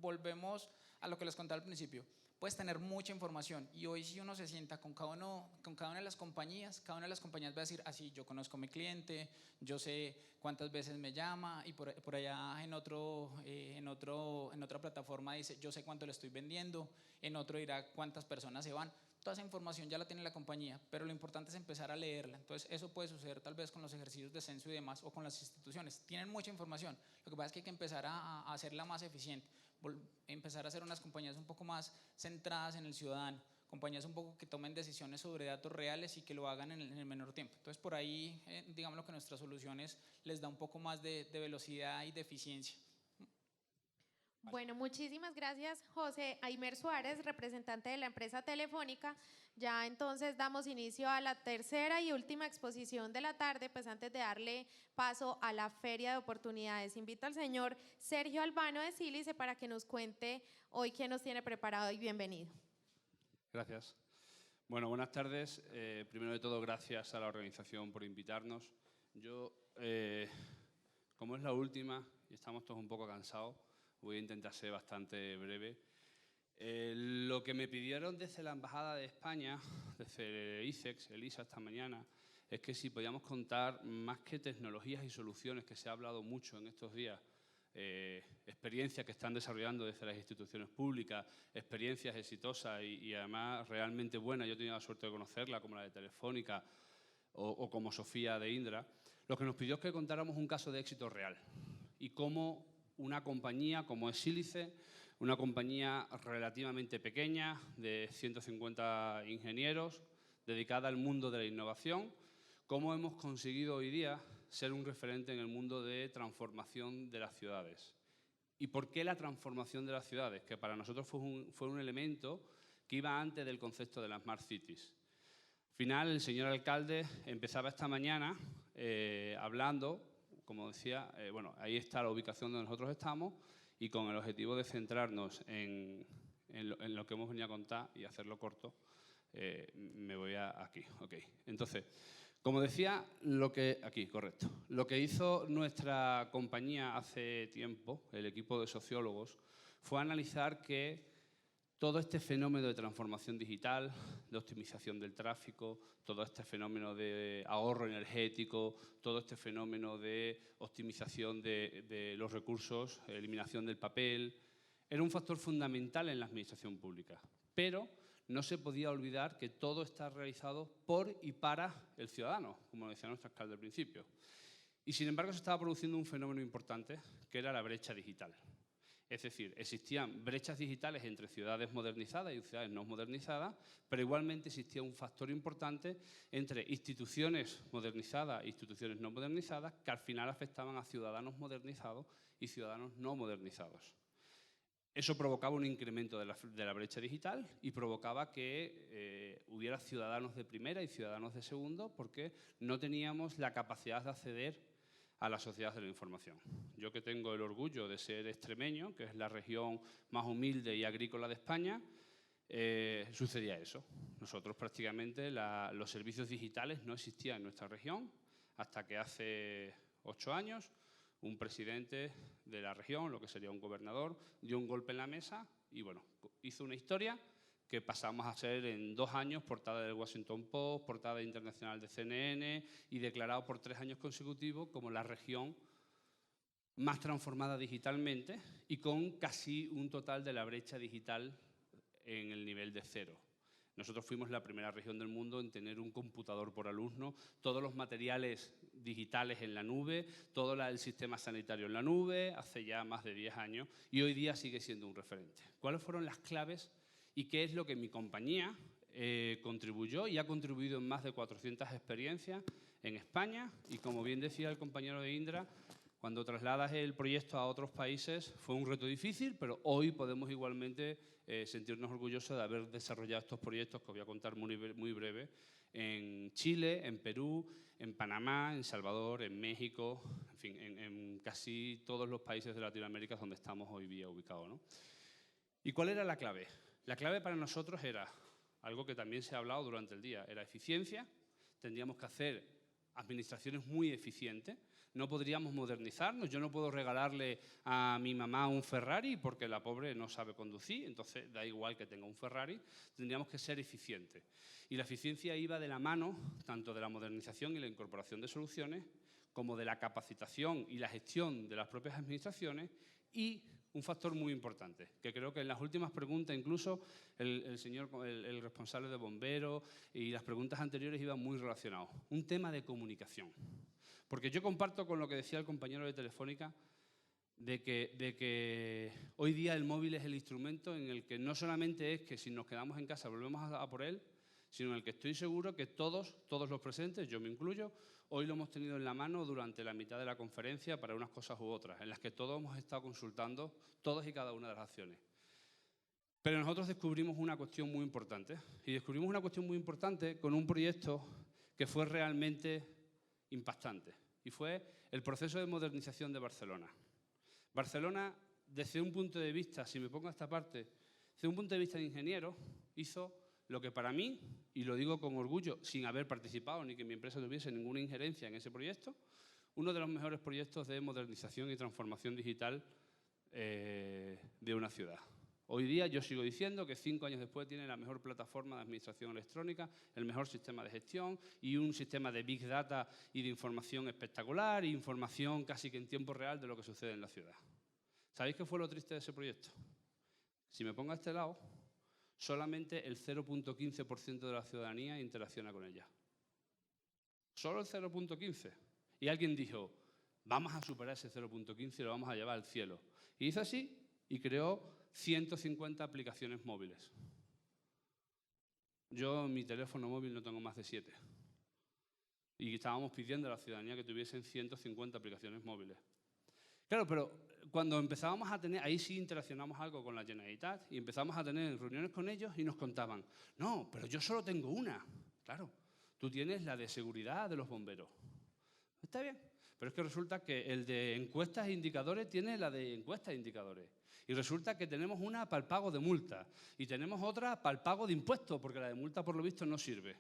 volvemos a lo que les conté al principio. Puedes tener mucha información y hoy si uno se sienta con cada una de las compañías, cada una de las compañías va a decir, así, yo conozco a mi cliente, yo sé cuántas veces me llama, y por allá en otra plataforma dice, yo sé cuánto le estoy vendiendo, en otro dirá cuántas personas se van. Toda esa información ya la tiene la compañía, pero lo importante es empezar a leerla. Entonces eso puede suceder tal vez con los ejercicios de censo y demás, o con las instituciones. Tienen mucha información, lo que pasa es que hay que empezar a hacerla más eficiente, empezar a hacer unas compañías un poco más centradas en el ciudadano, compañías un poco que tomen decisiones sobre datos reales y que lo hagan en el menor tiempo. Entonces por ahí, digamos que nuestras soluciones les da un poco más de velocidad y de eficiencia. Bueno, muchísimas gracias, José Aymer Suárez, representante de la empresa Telefónica. Ya entonces damos inicio a la tercera y última exposición de la tarde, pues antes de darle paso a la Feria de Oportunidades. Invito al señor Sergio Albano de Sílice para que nos cuente hoy qué nos tiene preparado, y bienvenido. Gracias. Bueno, buenas tardes. Primero de todo, gracias a la organización por invitarnos. Yo, como es la última y estamos todos un poco cansados, voy a intentar ser bastante breve. Lo que me pidieron desde la Embajada de España, desde ICEX, ELISA esta mañana, es que si podíamos contar más que tecnologías y soluciones, que se ha hablado mucho en estos días, experiencias que están desarrollando desde las instituciones públicas, experiencias exitosas y además realmente buenas. Yo he tenido la suerte de conocerla, como la de Telefónica o como Sofía de Indra. Lo que nos pidió es que contáramos un caso de éxito real y cómo una compañía como es Sílice, una compañía relativamente pequeña de 150 ingenieros, dedicada al mundo de la innovación, cómo hemos conseguido hoy día ser un referente en el mundo de transformación de las ciudades. ¿Y por qué la transformación de las ciudades? Que para nosotros fue un elemento que iba antes del concepto de las Smart Cities. Al final, el señor alcalde empezaba esta mañana hablando, como decía, bueno, ahí está la ubicación donde nosotros estamos, y con el objetivo de centrarnos en lo que hemos venido a contar y hacerlo corto, me voy aquí. Okay. Entonces, como decía, lo que hizo nuestra compañía hace tiempo, el equipo de sociólogos, fue analizar que todo este fenómeno de transformación digital, de optimización del tráfico, todo este fenómeno de ahorro energético, todo este fenómeno de optimización de los recursos, eliminación del papel, era un factor fundamental en la administración pública. Pero no se podía olvidar que todo está realizado por y para el ciudadano, como decía nuestro alcalde al principio. Y sin embargo se estaba produciendo un fenómeno importante, que era la brecha digital. Es decir, existían brechas digitales entre ciudades modernizadas y ciudades no modernizadas, pero igualmente existía un factor importante entre instituciones modernizadas e instituciones no modernizadas, que al final afectaban a ciudadanos modernizados y ciudadanos no modernizados. Eso provocaba un incremento de la brecha digital y provocaba que hubiera ciudadanos de primera y ciudadanos de segundo, porque no teníamos la capacidad de acceder a la sociedad de la información. Yo, que tengo el orgullo de ser extremeño, que es la región más humilde y agrícola de España, sucedía eso. Nosotros prácticamente los servicios digitales no existían en nuestra región hasta que hace 8 años un presidente de la región, lo que sería un gobernador, dio un golpe en la mesa y bueno, hizo una historia que pasamos a ser en 2 años portada del Washington Post, portada internacional de CNN y declarado por 3 años consecutivos como la región más transformada digitalmente y con casi un total de la brecha digital en el nivel de 0. Nosotros fuimos la primera región del mundo en tener un computador por alumno, todos los materiales digitales en la nube, todo el sistema sanitario en la nube, hace ya más de 10 años, y hoy día sigue siendo un referente. ¿Cuáles fueron las claves y qué es lo que mi compañía contribuyó y ha contribuido en más de 400 experiencias en España? Y como bien decía el compañero de Indra, cuando trasladas el proyecto a otros países fue un reto difícil, pero hoy podemos igualmente sentirnos orgullosos de haber desarrollado estos proyectos, que os voy a contar muy breve, en Chile, en Perú, en Panamá, en Salvador, en México, en fin, en casi todos los países de Latinoamérica donde estamos hoy día ubicados, ¿no? ¿Y cuál era la clave? La clave para nosotros era algo que también se ha hablado durante el día, era eficiencia. Tendríamos que hacer administraciones muy eficientes, no podríamos modernizarnos. Yo no puedo regalarle a mi mamá un Ferrari porque la pobre no sabe conducir, entonces da igual que tenga un Ferrari, tendríamos que ser eficientes. Y la eficiencia iba de la mano tanto de la modernización y la incorporación de soluciones como de la capacitación y la gestión de las propias administraciones y un factor muy importante, que creo que en las últimas preguntas incluso el responsable de bomberos y las preguntas anteriores iban muy relacionados. Un tema de comunicación. Porque yo comparto con lo que decía el compañero de Telefónica de que hoy día el móvil es el instrumento en el que no solamente es que si nos quedamos en casa volvemos a por él, sino en el que estoy seguro que todos los presentes, yo me incluyo, hoy lo hemos tenido en la mano durante la mitad de la conferencia para unas cosas u otras, en las que todos hemos estado consultando todas y cada una de las acciones. Pero nosotros descubrimos una cuestión muy importante, y descubrimos una cuestión muy importante con un proyecto que fue realmente impactante, y fue el proceso de modernización de Barcelona. Barcelona, desde un punto de vista, si me pongo a esta parte, desde un punto de vista de ingeniero, hizo lo que para mí, y lo digo con orgullo, sin haber participado ni que mi empresa tuviese ninguna injerencia en ese proyecto, uno de los mejores proyectos de modernización y transformación digital de una ciudad. Hoy día yo sigo diciendo que 5 años después tiene la mejor plataforma de administración electrónica, el mejor sistema de gestión y un sistema de Big Data y de información espectacular e información casi que en tiempo real de lo que sucede en la ciudad. ¿Sabéis qué fue lo triste de ese proyecto? Si me pongo a este lado, solamente el 0.15% de la ciudadanía interacciona con ella. Solo el 0.15%. Y alguien dijo, vamos a superar ese 0.15 y lo vamos a llevar al cielo. Y hizo así y creó 150 aplicaciones móviles. Yo en mi teléfono móvil no tengo más de 7. Y estábamos pidiendo a la ciudadanía que tuviesen 150 aplicaciones móviles. Claro, pero cuando empezábamos a tener, ahí sí interaccionamos algo con la Generalitat y empezamos a tener reuniones con ellos y nos contaban, no, pero yo solo tengo una. Claro, tú tienes la de seguridad de los bomberos. Está bien, pero es que resulta que el de encuestas e indicadores tiene la de encuestas e indicadores. Y resulta que tenemos una para el pago de multas y tenemos otra para el pago de impuestos, porque la de multa por lo visto no sirve.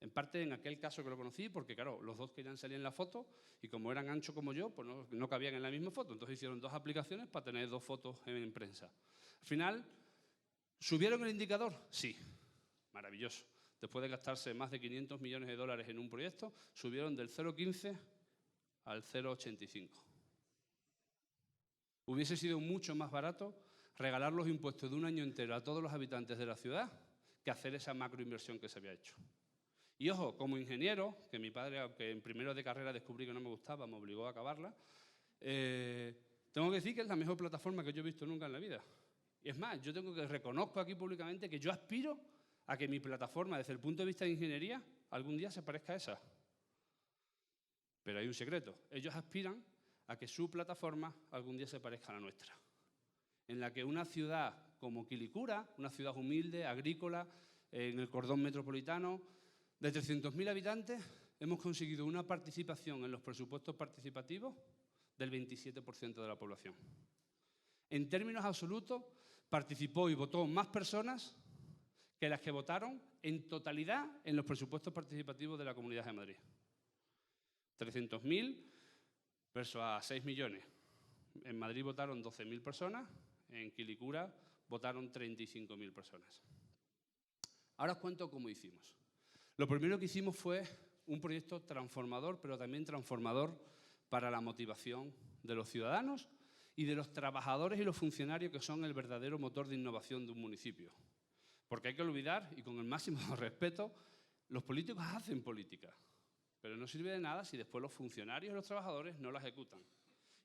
En parte en aquel caso que lo conocí, porque claro, los dos querían salir en la foto y como eran anchos como yo, pues no cabían en la misma foto. Entonces hicieron 2 aplicaciones para tener 2 fotos en prensa. Al final, ¿subieron el indicador? Sí, maravilloso. Después de gastarse más de 500 millones de dólares en un proyecto, subieron del 0,15 al 0,85. Hubiese sido mucho más barato regalar los impuestos de un año entero a todos los habitantes de la ciudad que hacer esa macroinversión que se había hecho. Y ojo, como ingeniero, que mi padre, aunque en primero de carrera descubrí que no me gustaba, me obligó a acabarla, tengo que decir que es la mejor plataforma que yo he visto nunca en la vida. Y es más, yo reconozco aquí públicamente que yo aspiro a que mi plataforma, desde el punto de vista de ingeniería, algún día se parezca a esa. Pero hay un secreto. Ellos aspiran a que su plataforma algún día se parezca a la nuestra. En la que una ciudad como Quilicura, una ciudad humilde, agrícola, en el cordón metropolitano, de 300.000 habitantes, hemos conseguido una participación en los presupuestos participativos del 27% de la población. En términos absolutos, participó y votó más personas que las que votaron en totalidad en los presupuestos participativos de la Comunidad de Madrid. 300.000 versus a 6 millones. En Madrid votaron 12.000 personas, en Quilicura votaron 35.000 personas. Ahora os cuento cómo hicimos. Lo primero que hicimos fue un proyecto transformador, pero también transformador para la motivación de los ciudadanos y de los trabajadores y los funcionarios que son el verdadero motor de innovación de un municipio. Porque hay que olvidar, y con el máximo respeto, los políticos hacen política, pero no sirve de nada si después los funcionarios y los trabajadores no la ejecutan.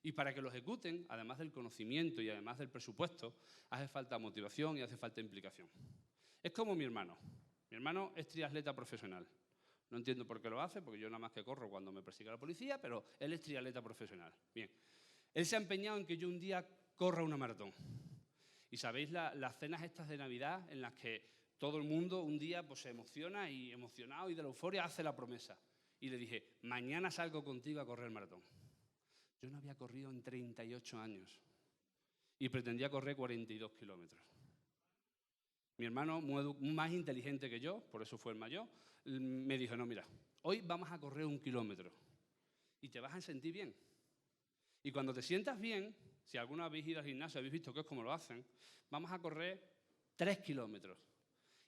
Y para que lo ejecuten, además del conocimiento y además del presupuesto, hace falta motivación y hace falta implicación. Es como mi hermano. Mi hermano es triatleta profesional. No entiendo por qué lo hace, porque yo nada más que corro cuando me persigue la policía, pero él es triatleta profesional. Bien. Él se ha empeñado en que yo un día corra una maratón. Y sabéis las cenas estas de Navidad en las que todo el mundo un día pues, se emociona y emocionado y de la euforia hace la promesa. Y le dije, mañana salgo contigo a correr el maratón. Yo no había corrido en 38 años y pretendía correr 42 kilómetros. Mi hermano, más inteligente que yo, por eso fue el mayor, me dijo, no, mira, hoy vamos a correr 1 kilómetro y te vas a sentir bien. Y cuando te sientas bien, si alguna vez habéis ido al gimnasio, habéis visto que es como lo hacen, vamos a correr 3 kilómetros.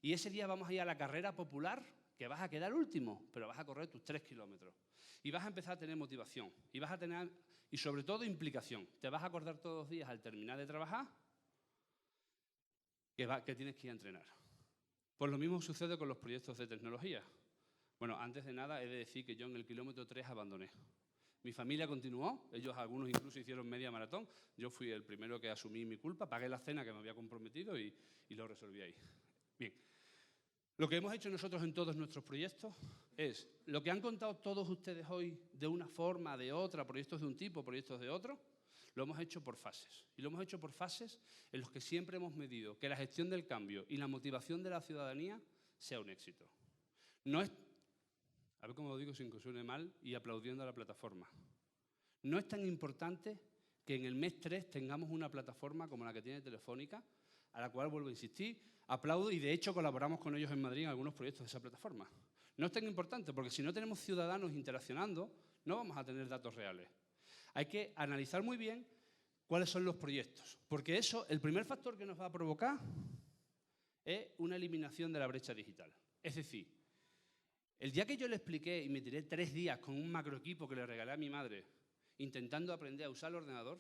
Y ese día vamos a ir a la carrera popular, que vas a quedar último, pero vas a correr tus 3 kilómetros. Y vas a empezar a tener motivación. Y vas a tener, y sobre todo, implicación. Te vas a acordar todos los días al terminar de trabajar que tienes que ir a entrenar. Pues lo mismo sucede con los proyectos de tecnología. Bueno, antes de nada he de decir que yo en el kilómetro 3 abandoné. Mi familia continuó, ellos algunos incluso hicieron media maratón. Yo fui el primero que asumí mi culpa, pagué la cena que me había comprometido y lo resolví ahí. Bien, lo que hemos hecho nosotros en todos nuestros proyectos es lo que han contado todos ustedes hoy de una forma, de otra, proyectos de un tipo, proyectos de otro, lo hemos hecho por fases. Y lo hemos hecho por fases en los que siempre hemos medido que la gestión del cambio y la motivación de la ciudadanía sea un éxito. No es, a ver cómo lo digo sin que suene mal y aplaudiendo a la plataforma. No es tan importante que en el mes 3 tengamos una plataforma como la que tiene Telefónica, a la cual vuelvo a insistir, aplaudo y de hecho colaboramos con ellos en Madrid en algunos proyectos de esa plataforma. No es tan importante porque si no tenemos ciudadanos interaccionando, no vamos a tener datos reales. Hay que analizar muy bien cuáles son los proyectos, porque eso, el primer factor que nos va a provocar es una eliminación de la brecha digital. Es decir, el día que yo le expliqué y me tiré 3 días con un macroequipo que le regalé a mi madre, intentando aprender a usar el ordenador,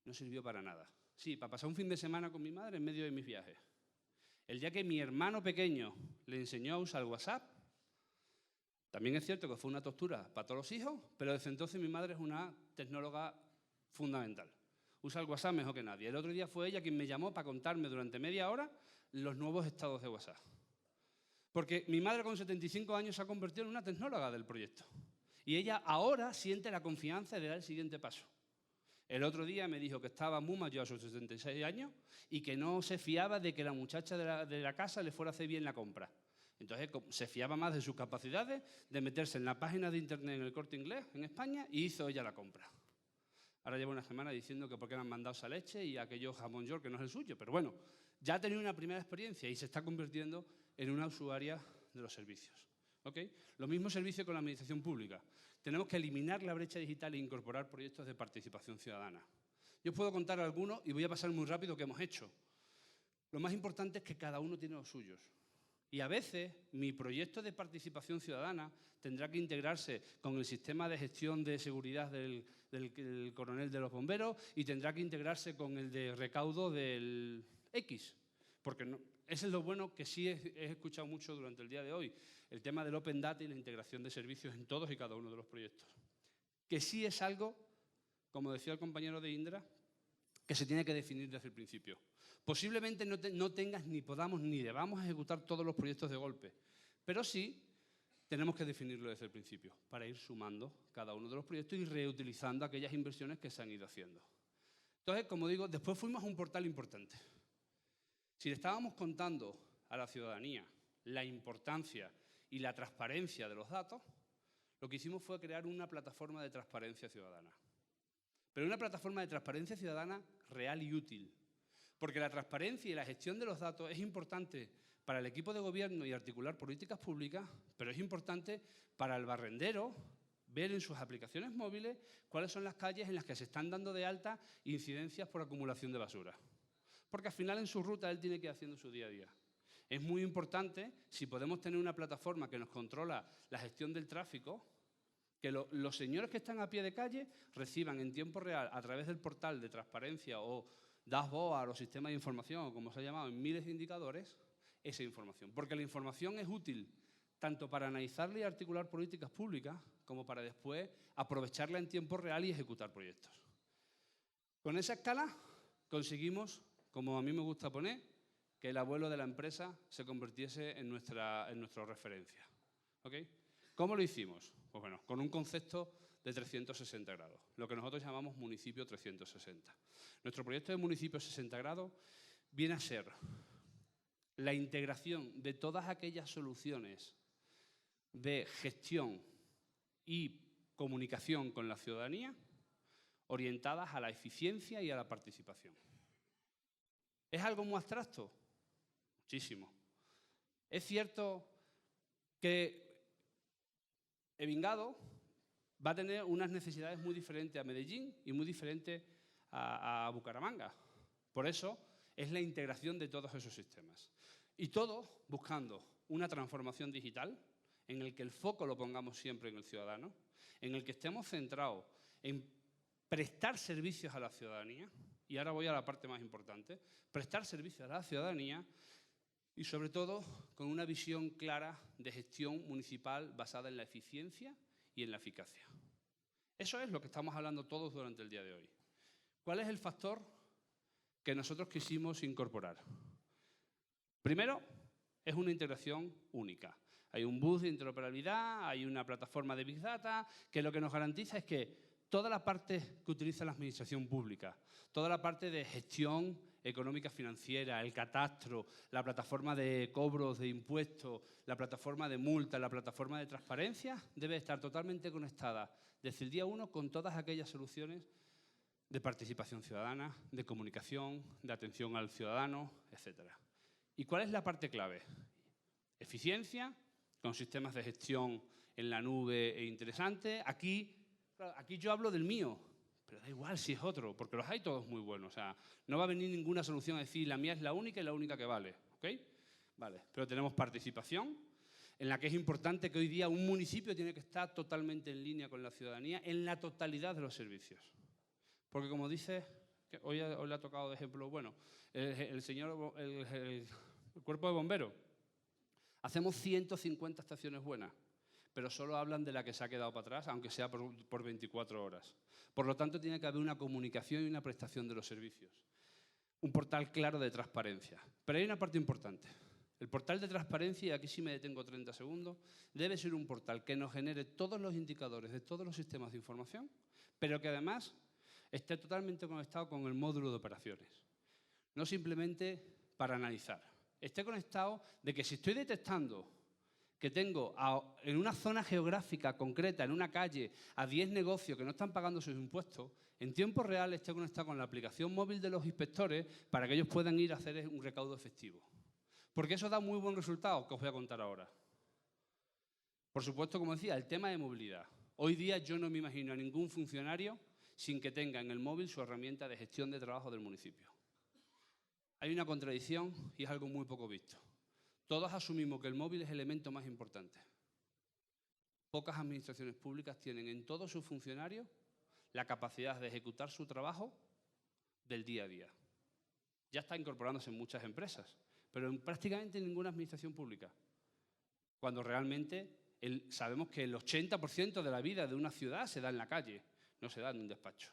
no sirvió para nada. Sí, para pasar un fin de semana con mi madre en medio de mis viajes. El día que mi hermano pequeño le enseñó a usar WhatsApp, también es cierto que fue una tortura para todos los hijos, pero desde entonces mi madre es una tecnóloga fundamental. Usa el WhatsApp mejor que nadie. El otro día fue ella quien me llamó para contarme durante media hora los nuevos estados de WhatsApp. Porque mi madre con 75 años se ha convertido en una tecnóloga del proyecto. Y ella ahora siente la confianza de dar el siguiente paso. El otro día me dijo que estaba muy mayor a sus 76 años y que no se fiaba de que la muchacha de la casa le fuera a hacer bien la compra. Entonces se fiaba más de sus capacidades de meterse en la página de internet en el Corte Inglés, en España, y hizo ella la compra. Ahora lleva una semana diciendo que por qué le han mandado esa leche y aquello jamón york que no es el suyo. Pero bueno, ya ha tenido una primera experiencia y se está convirtiendo en una usuaria de los servicios. ¿Okay? Lo mismo servicio con la administración pública. Tenemos que eliminar la brecha digital e incorporar proyectos de participación ciudadana. Yo os puedo contar algunos y voy a pasar muy rápido que hemos hecho. Lo más importante es que cada uno tiene los suyos. Y a veces mi proyecto de participación ciudadana tendrá que integrarse con el sistema de gestión de seguridad del coronel de los bomberos y tendrá que integrarse con el de recaudo del X. Porque no, eso es lo bueno que sí he escuchado mucho durante el día de hoy, el tema del Open Data y la integración de servicios en todos y cada uno de los proyectos. Que sí es algo, como decía el compañero de Indra, que se tiene que definir desde el principio. Posiblemente no tengas ni podamos ni debamos ejecutar todos los proyectos de golpe, pero sí tenemos que definirlo desde el principio para ir sumando cada uno de los proyectos y reutilizando aquellas inversiones que se han ido haciendo. Entonces, como digo, después fuimos a un portal importante. Si le estábamos contando a la ciudadanía la importancia y la transparencia de los datos, lo que hicimos fue crear una plataforma de transparencia ciudadana. Pero una plataforma de transparencia ciudadana real y útil. Porque la transparencia y la gestión de los datos es importante para el equipo de gobierno y articular políticas públicas, pero es importante para el barrendero ver en sus aplicaciones móviles cuáles son las calles en las que se están dando de alta incidencias por acumulación de basura. Porque al final en su ruta él tiene que ir haciendo su día a día. Es muy importante, si podemos tener una plataforma que nos controla la gestión del tráfico, que los señores que están a pie de calle reciban en tiempo real a través del portal de transparencia o dashboard o sistema de información, o como se ha llamado, en miles de indicadores, esa información. Porque la información es útil tanto para analizarla y articular políticas públicas como para después aprovecharla en tiempo real y ejecutar proyectos. Con esa escala conseguimos, como a mí me gusta poner, que el abuelo de la empresa se convirtiese en nuestra referencia. ¿Okay? ¿Cómo lo hicimos? Pues bueno, con un concepto de 360 grados, lo que nosotros llamamos municipio 360. Nuestro proyecto de municipio 60 grados viene a ser la integración de todas aquellas soluciones de gestión y comunicación con la ciudadanía orientadas a la eficiencia y a la participación. ¿Es algo muy abstracto? Muchísimo. Es cierto que Evingado va a tener unas necesidades muy diferentes a Medellín y muy diferentes a Bucaramanga. Por eso es la integración de todos esos sistemas. Y todo buscando una transformación digital en el que el foco lo pongamos siempre en el ciudadano, en el que estemos centrados en prestar servicios a la ciudadanía, y ahora voy a la parte más importante, prestar servicios a la ciudadanía y sobre todo con una visión clara de gestión municipal basada en la eficiencia y en la eficacia. Eso es lo que estamos hablando todos durante el día de hoy. ¿Cuál es el factor que nosotros quisimos incorporar? Primero, es una integración única. Hay un bus de interoperabilidad, hay una plataforma de Big Data, que lo que nos garantiza es que toda la parte que utiliza la administración pública, toda la parte de gestión económica financiera, el catastro, la plataforma de cobros de impuestos, la plataforma de multas, la plataforma de transparencia, debe estar totalmente conectada desde el día 1 con todas aquellas soluciones de participación ciudadana, de comunicación, de atención al ciudadano, etc. ¿Y cuál es la parte clave? Eficiencia, con sistemas de gestión en la nube e interesantes. Aquí yo hablo del mío, pero da igual si es otro, porque los hay todos muy buenos. O sea, no va a venir ninguna solución a decir la mía es la única y la única que vale. ¿Ok? Vale. Pero tenemos participación, en la que es importante que hoy día un municipio tiene que estar totalmente en línea con la ciudadanía en la totalidad de los servicios. Porque como dice, que hoy le ha tocado de ejemplo, bueno, el cuerpo de bomberos. Hacemos 150 estaciones buenas, pero solo hablan de la que se ha quedado para atrás, aunque sea por 24 horas. Por lo tanto, tiene que haber una comunicación y una prestación de los servicios. Un portal claro de transparencia. Pero hay una parte importante. El portal de transparencia, y aquí sí me detengo 30 segundos, debe ser un portal que nos genere todos los indicadores de todos los sistemas de información, pero que además esté totalmente conectado con el módulo de operaciones. No simplemente para analizar. Esté conectado de que si estoy detectando que tengo en una zona geográfica concreta, en una calle, a 10 negocios que no están pagando sus impuestos, en tiempo real esté conectado con la aplicación móvil de los inspectores para que ellos puedan ir a hacer un recaudo efectivo. Porque eso da muy buen resultado, que os voy a contar ahora. Por supuesto, como decía, el tema de movilidad. Hoy día yo no me imagino a ningún funcionario sin que tenga en el móvil su herramienta de gestión de trabajo del municipio. Hay una contradicción y es algo muy poco visto. Todos asumimos que el móvil es el elemento más importante. Pocas administraciones públicas tienen en todos sus funcionarios la capacidad de ejecutar su trabajo del día a día. Ya está incorporándose en muchas empresas, pero en prácticamente ninguna administración pública. Cuando realmente sabemos que el 80% de la vida de una ciudad se da en la calle, no se da en un despacho.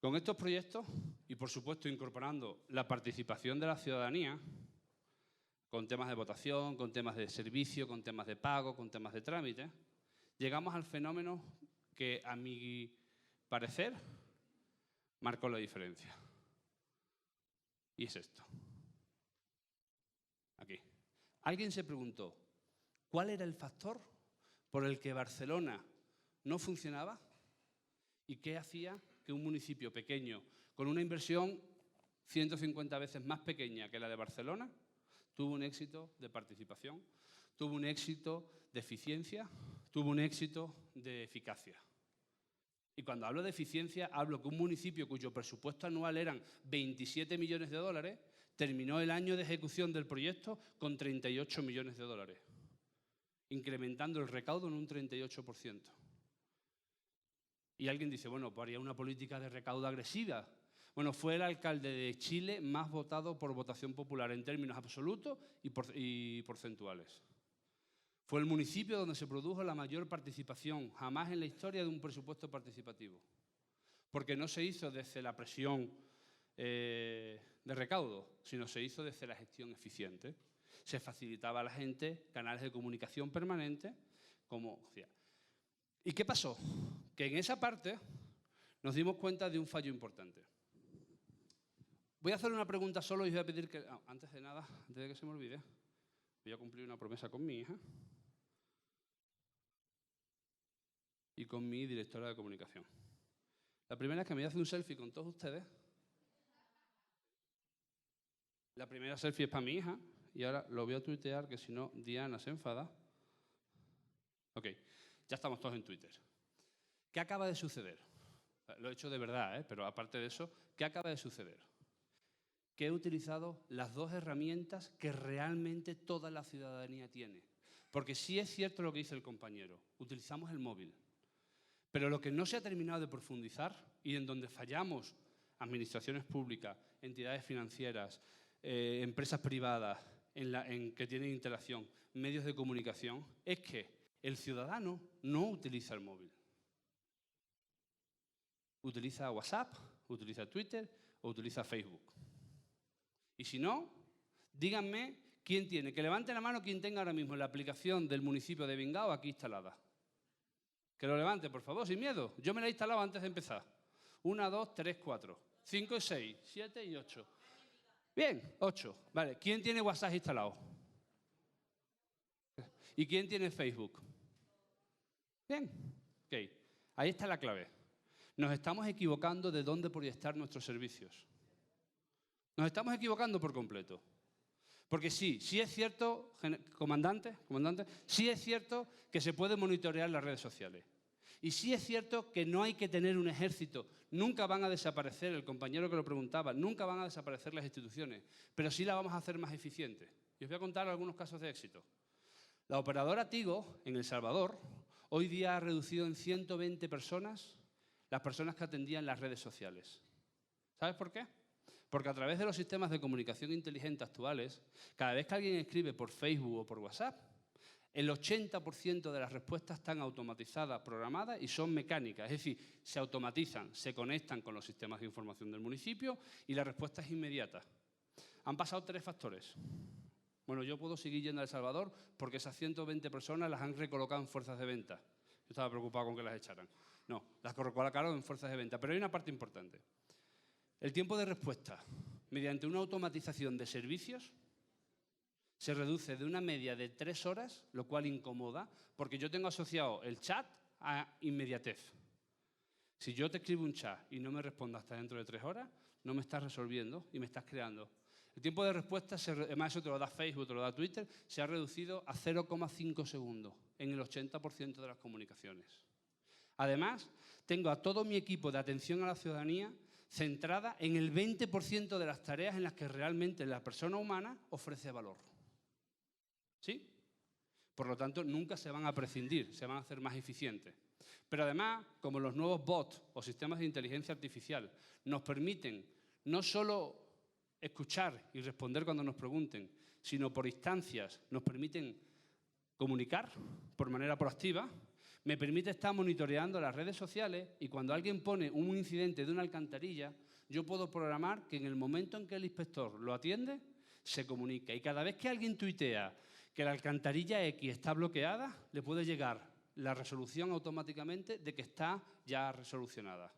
Con estos proyectos, y por supuesto incorporando la participación de la ciudadanía, con temas de votación, con temas de servicio, con temas de pago, con temas de trámite, llegamos al fenómeno que, a mi parecer, marcó la diferencia. Y es esto. Aquí. Alguien se preguntó, ¿cuál era el factor por el que Barcelona no funcionaba? ¿Y qué hacía que un municipio pequeño, con una inversión 150 veces más pequeña que la de Barcelona, tuvo un éxito de participación, tuvo un éxito de eficiencia, tuvo un éxito de eficacia? Y cuando hablo de eficiencia, hablo que un municipio cuyo presupuesto anual eran 27 millones de dólares, terminó el año de ejecución del proyecto con 38 millones de dólares, incrementando el recaudo en un 38%. Y alguien dice, bueno, pues haría una política de recaudo agresiva. Bueno, fue el alcalde de Chile más votado por votación popular en términos absolutos y porcentuales. Fue el municipio donde se produjo la mayor participación jamás en la historia de un presupuesto participativo. Porque no se hizo desde la presión de recaudo, sino se hizo desde la gestión eficiente. Se facilitaba a la gente canales de comunicación permanente, como decía. ¿Y qué pasó? Que en esa parte nos dimos cuenta de un fallo importante. Voy a hacer una pregunta solo y voy a pedir que, antes de nada, antes de que se me olvide, voy a cumplir una promesa con mi hija y con mi directora de comunicación. La primera es que me voy a hacer un selfie con todos ustedes. La primera selfie es para mi hija y ahora lo voy a tuitear, que si no Diana se enfada. Ok, ya estamos todos en Twitter. ¿Qué acaba de suceder? Lo he hecho de verdad, pero aparte de eso, ¿qué acaba de suceder? Que he utilizado las dos herramientas que realmente toda la ciudadanía tiene. Porque sí es cierto lo que dice el compañero, utilizamos el móvil. Pero lo que no se ha terminado de profundizar y en donde fallamos administraciones públicas, entidades financieras, empresas privadas en que tienen interacción, medios de comunicación, es que el ciudadano no utiliza el móvil. Utiliza WhatsApp, utiliza Twitter o utiliza Facebook. Y si no, díganme quién tiene. Que levante la mano quien tenga ahora mismo la aplicación del municipio de Bingao aquí instalada. Que lo levante, por favor, sin miedo. Yo me la he instalado antes de empezar. 1, 2, 3, 4, 5 y 6, 7 y 8. Bien, 8. Vale, ¿quién tiene WhatsApp instalado? ¿Y quién tiene Facebook? Bien, ok. Ahí está la clave. Nos estamos equivocando de dónde proyectar nuestros servicios. Nos estamos equivocando por completo. Porque sí es cierto, comandante, sí es cierto que se puede monitorear las redes sociales. Y sí es cierto que no hay que tener un ejército. Nunca van a desaparecer, el compañero que lo preguntaba, nunca van a desaparecer las instituciones, pero sí las vamos a hacer más eficientes. Y os voy a contar algunos casos de éxito. La operadora Tigo, en El Salvador, hoy día ha reducido en 120 personas las personas que atendían las redes sociales. ¿Sabes por qué? Porque a través de los sistemas de comunicación inteligente actuales, cada vez que alguien escribe por Facebook o por WhatsApp, el 80% de las respuestas están automatizadas, programadas y son mecánicas. Es decir, se automatizan, se conectan con los sistemas de información del municipio y la respuesta es inmediata. Han pasado 3 factores. Bueno, yo puedo seguir yendo a El Salvador porque esas 120 personas las han recolocado en fuerzas de venta. Yo estaba preocupado con que las echaran. No, las recolocaron en fuerzas de venta. Pero hay una parte importante. El tiempo de respuesta, mediante una automatización de servicios, se reduce de una media de 3 horas, lo cual incomoda, porque yo tengo asociado el chat a inmediatez. Si yo te escribo un chat y no me respondas hasta dentro de 3 horas, no me estás resolviendo y me estás creando. El tiempo de respuesta, además eso te lo da Facebook, te lo da Twitter, se ha reducido a 0,5 segundos en el 80% de las comunicaciones. Además, tengo a todo mi equipo de atención a la ciudadanía centrada en el 20% de las tareas en las que realmente la persona humana ofrece valor. ¿Sí? Por lo tanto, nunca se van a prescindir, se van a hacer más eficientes. Pero además, como los nuevos bots o sistemas de inteligencia artificial nos permiten no solo escuchar y responder cuando nos pregunten, sino por instancias nos permiten comunicar por manera proactiva, me permite estar monitoreando las redes sociales y cuando alguien pone un incidente de una alcantarilla, yo puedo programar que en el momento en que el inspector lo atiende, se comunica. Y cada vez que alguien tuitea que la alcantarilla X está bloqueada, le puede llegar la resolución automáticamente de que está ya resolucionada,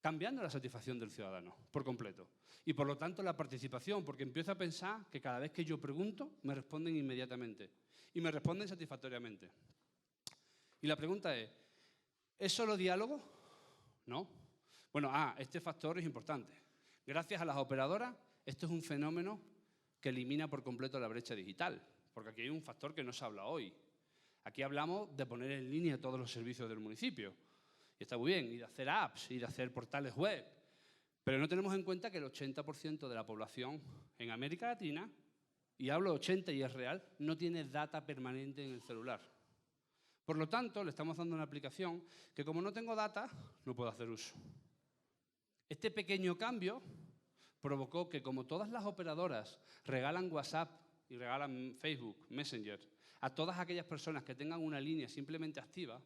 cambiando la satisfacción del ciudadano por completo. Y por lo tanto la participación, porque empiezo a pensar que cada vez que yo pregunto, me responden inmediatamente y me responden satisfactoriamente. Y la pregunta ¿es solo diálogo? No. Bueno, este factor es importante. Gracias a las operadoras, esto es un fenómeno que elimina por completo la brecha digital, porque aquí hay un factor que no se habla hoy. Aquí hablamos de poner en línea todos los servicios del municipio. Y está muy bien, y de hacer apps, y de hacer portales web. Pero no tenemos en cuenta que el 80% de la población en América Latina, y hablo 80 y es real, no tiene data permanente en el celular. Por lo tanto, le estamos dando una aplicación que como no tengo data, no puedo hacer uso. Este pequeño cambio provocó que como todas las operadoras regalan WhatsApp y regalan Facebook, Messenger, a todas aquellas personas que tengan una línea simplemente activa,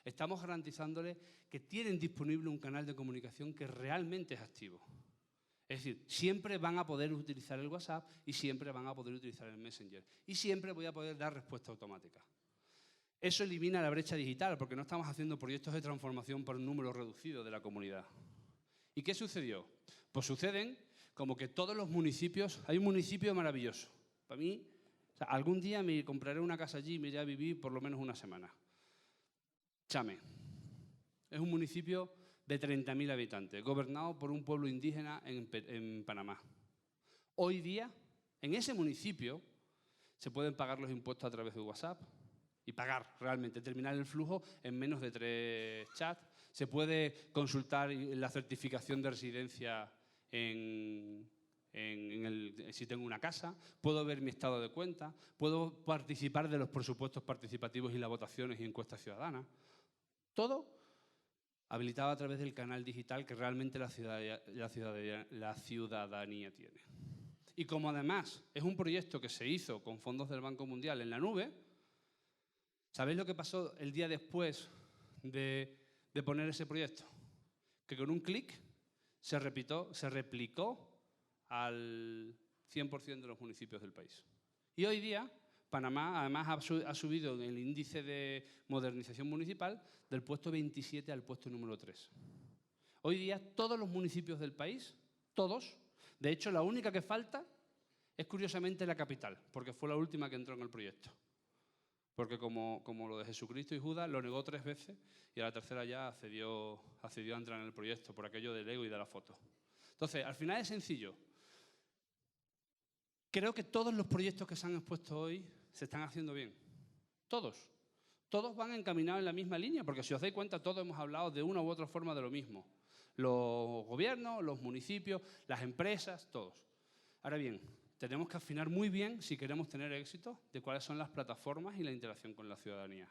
estamos garantizándole que tienen disponible un canal de comunicación que realmente es activo. Es decir, siempre van a poder utilizar el WhatsApp y siempre van a poder utilizar el Messenger. Y siempre voy a poder dar respuesta automática. Eso elimina la brecha digital porque no estamos haciendo proyectos de transformación por un número reducido de la comunidad. ¿Y qué sucedió? Pues suceden como que todos los municipios, hay un municipio maravilloso. Para mí, o sea, algún día me compraré una casa allí y me iré a vivir por lo menos una semana. Chame. Es un municipio de 30.000 habitantes, gobernado por un pueblo indígena en Panamá. Hoy día, en ese municipio, se pueden pagar los impuestos a través de WhatsApp y pagar realmente, terminar el flujo en menos de 3 chats. Se puede consultar la certificación de residencia si tengo una casa, puedo ver mi estado de cuenta, puedo participar de los presupuestos participativos y las votaciones y encuestas ciudadanas. Todo habilitado a través del canal digital que realmente la ciudadanía tiene. Y como además es un proyecto que se hizo con fondos del Banco Mundial en la nube, ¿sabéis lo que pasó el día después de poner ese proyecto? Que con un clic se replicó al 100% de los municipios del país. Y hoy día, Panamá además ha subido en el índice de modernización municipal del puesto 27 al puesto número 3. Hoy día todos los municipios del país, todos, de hecho la única que falta es curiosamente la capital, porque fue la última que entró en el proyecto. Porque como lo de Jesucristo y Judas lo negó 3 veces y a la tercera ya accedió a entrar en el proyecto por aquello del ego y de la foto. Entonces, al final es sencillo. Creo que todos los proyectos que se han expuesto hoy se están haciendo bien. Todos. Todos van encaminados en la misma línea, porque si os dais cuenta, todos hemos hablado de una u otra forma de lo mismo. Los gobiernos, los municipios, las empresas, todos. Ahora bien, tenemos que afinar muy bien, si queremos tener éxito, de cuáles son las plataformas y la interacción con la ciudadanía.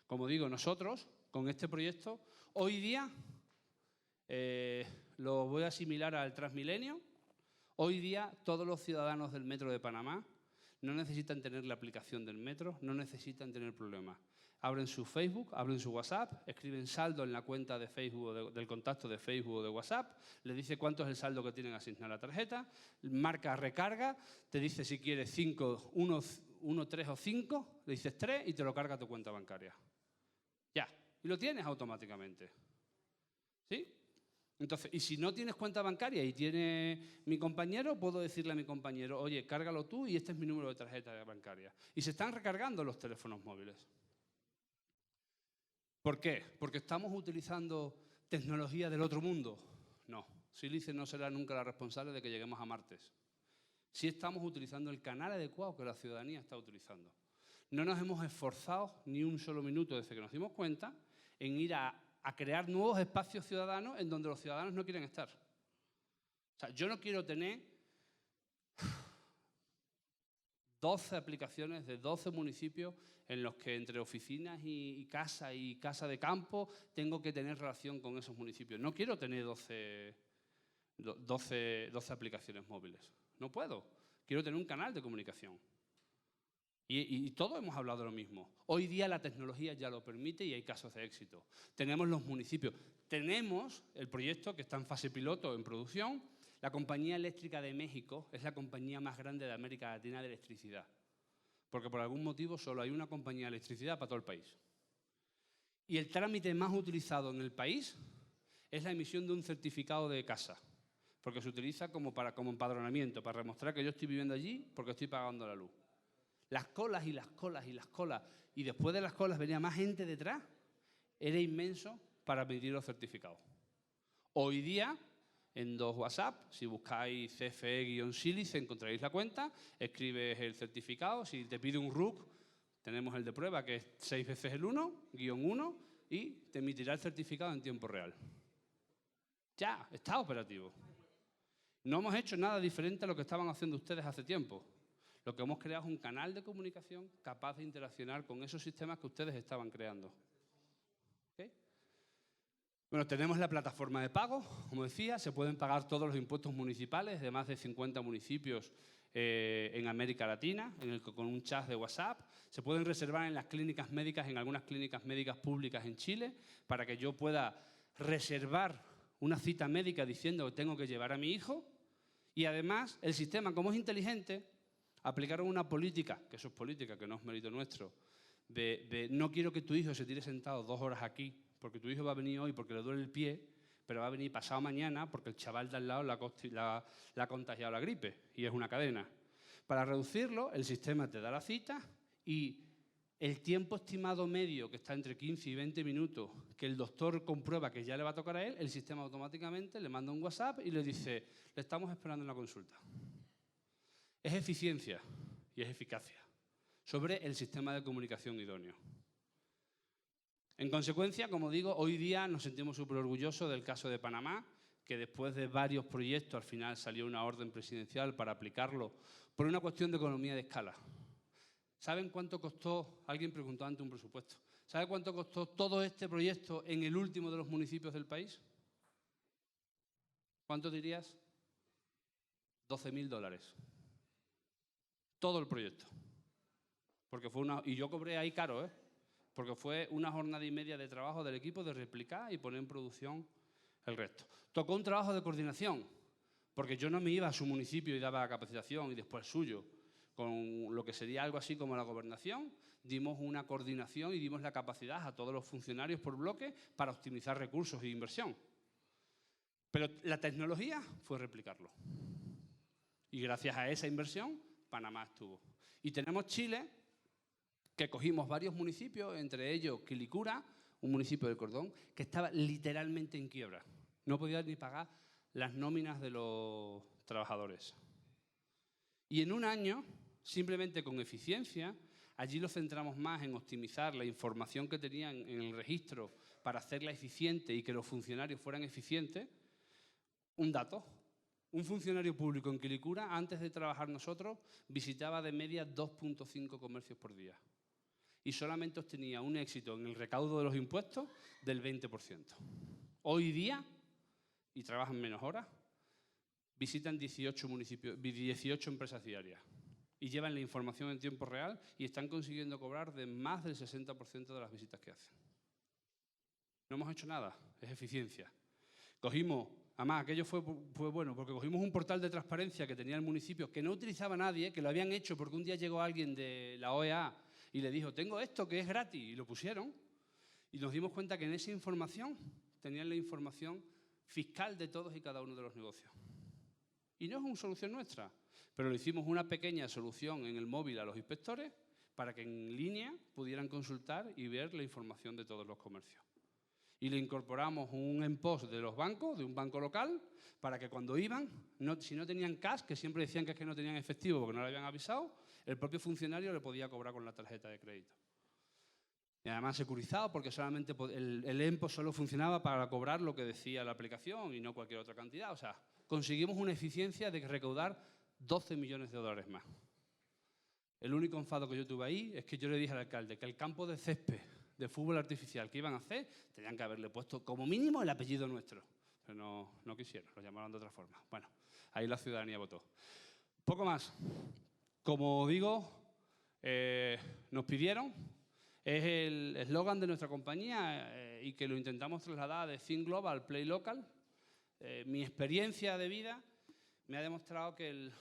Como digo, nosotros, con este proyecto, hoy día lo voy a asimilar al Transmilenio. Hoy día, todos los ciudadanos del Metro de Panamá no necesitan tener la aplicación del metro, no necesitan tener problemas. Abren su Facebook, abren su WhatsApp, escriben saldo en la cuenta de Facebook del contacto de Facebook o de WhatsApp, le dice cuánto es el saldo que tienen asignado a la tarjeta, marca recarga, te dice si quieres 5, 1, 3 o 5, le dices 3 y te lo carga a tu cuenta bancaria. Ya, y lo tienes automáticamente. ¿Sí? Entonces, y si no tienes cuenta bancaria y tiene mi compañero, puedo decirle a mi compañero, oye, cárgalo tú y este es mi número de tarjeta bancaria. Y se están recargando los teléfonos móviles. ¿Por qué? ¿Porque estamos utilizando tecnología del otro mundo? No. Sílice no será nunca la responsable de que lleguemos a Marte. Sí estamos utilizando el canal adecuado que la ciudadanía está utilizando. No nos hemos esforzado ni un solo minuto desde que nos dimos cuenta en ir a crear nuevos espacios ciudadanos en donde los ciudadanos no quieren estar. O sea, yo no quiero tener 12 aplicaciones de 12 municipios en los que entre oficinas y casa de campo tengo que tener relación con esos municipios. No quiero tener 12 aplicaciones móviles. No puedo. Quiero tener un canal de comunicación. Y todos hemos hablado de lo mismo. Hoy día la tecnología ya lo permite y hay casos de éxito. Tenemos los municipios. Tenemos el proyecto que está en fase piloto, en producción. La Compañía Eléctrica de México es la compañía más grande de América Latina de electricidad. Porque por algún motivo solo hay una compañía de electricidad para todo el país. Y el trámite más utilizado en el país es la emisión de un certificado de casa. Porque se utiliza como empadronamiento, para demostrar que yo estoy viviendo allí porque estoy pagando la luz. Las colas y las colas y las colas. Y después de las colas venía más gente detrás. Era inmenso para emitir los certificados. Hoy día, en 2 WhatsApp, si buscáis CFE-Sílice, encontraréis la cuenta, escribes el certificado. Si te pide un RUC, tenemos el de prueba, que es 6 veces el 1, -1, y te emitirá el certificado en tiempo real. Ya, está operativo. No hemos hecho nada diferente a lo que estaban haciendo ustedes hace tiempo. Lo que hemos creado es un canal de comunicación capaz de interaccionar con esos sistemas que ustedes estaban creando. ¿Okay? Bueno, tenemos la plataforma de pago, como decía, se pueden pagar todos los impuestos municipales de más de 50 municipios en América Latina, con un chat de WhatsApp. Se pueden reservar en las clínicas médicas, en algunas clínicas médicas públicas en Chile, para que yo pueda reservar una cita médica diciendo que tengo que llevar a mi hijo. Y además, el sistema, como es inteligente, aplicaron una política, que eso es política, que no es mérito nuestro, de no quiero que tu hijo se tire sentado 2 horas aquí, porque tu hijo va a venir hoy porque le duele el pie, pero va a venir pasado mañana porque el chaval de al lado le ha contagiado la gripe y es una cadena. Para reducirlo, el sistema te da la cita y el tiempo estimado medio, que está entre 15 y 20 minutos, que el doctor comprueba que ya le va a tocar a él, el sistema automáticamente le manda un WhatsApp y le dice, le estamos esperando en la consulta. Es eficiencia y es eficacia sobre el sistema de comunicación idóneo. En consecuencia, como digo, hoy día nos sentimos súper orgullosos del caso de Panamá, que después de varios proyectos al final salió una orden presidencial para aplicarlo por una cuestión de economía de escala. ¿Saben cuánto costó? Alguien preguntó antes un presupuesto. ¿Sabe cuánto costó todo este proyecto en el último de los municipios del país? ¿Cuánto dirías? $12.000. Todo el proyecto. Porque fue y yo cobré ahí caro, ¿eh? Porque fue una jornada y media de trabajo del equipo de replicar y poner en producción el resto. Tocó un trabajo de coordinación, porque yo no me iba a su municipio y daba capacitación y después suyo. Con lo que sería algo así como la gobernación, dimos una coordinación y dimos la capacidad a todos los funcionarios por bloque para optimizar recursos e inversión. Pero la tecnología fue replicarlo. Y gracias a esa inversión, Panamá estuvo. Y tenemos Chile, que cogimos varios municipios, entre ellos Quilicura, un municipio del Cordón, que estaba literalmente en quiebra. No podía ni pagar las nóminas de los trabajadores. Y en un año, simplemente con eficiencia, allí lo centramos más en optimizar la información que tenían en el registro para hacerla eficiente y que los funcionarios fueran eficientes. Un dato, un funcionario público en Quilicura, antes de trabajar nosotros, visitaba de media 2.5 comercios por día. Y solamente obtenía un éxito en el recaudo de los impuestos del 20%. Hoy día, y trabajan menos horas, visitan 18 empresas diarias y llevan la información en tiempo real y están consiguiendo cobrar de más del 60% de las visitas que hacen. No hemos hecho nada, es eficiencia. Además, aquello fue bueno porque cogimos un portal de transparencia que tenía el municipio que no utilizaba nadie, que lo habían hecho porque un día llegó alguien de la OEA y le dijo, tengo esto que es gratis, y lo pusieron. Y nos dimos cuenta que en esa información tenían la información fiscal de todos y cada uno de los negocios. Y no es una solución nuestra, pero le hicimos una pequeña solución en el móvil a los inspectores para que en línea pudieran consultar y ver la información de todos los comercios. Y le incorporamos un EMPOS de los bancos, de un banco local, para que cuando iban, si no tenían cash, que siempre decían que es que no tenían efectivo porque no le habían avisado, el propio funcionario le podía cobrar con la tarjeta de crédito. Y además securizado porque solamente el EMPOS solo funcionaba para cobrar lo que decía la aplicación y no cualquier otra cantidad. O sea, conseguimos una eficiencia de recaudar $12 millones más. El único enfado que yo tuve ahí es que yo le dije al alcalde que el campo de césped de fútbol artificial que iban a hacer, tenían que haberle puesto como mínimo el apellido nuestro. Pero no quisieron, lo llamaron de otra forma. Bueno, ahí la ciudadanía votó. Poco más. Como digo, nos pidieron, es el eslogan de nuestra compañía y que lo intentamos trasladar de Think Global, Play Local. Mi experiencia de vida me ha demostrado que el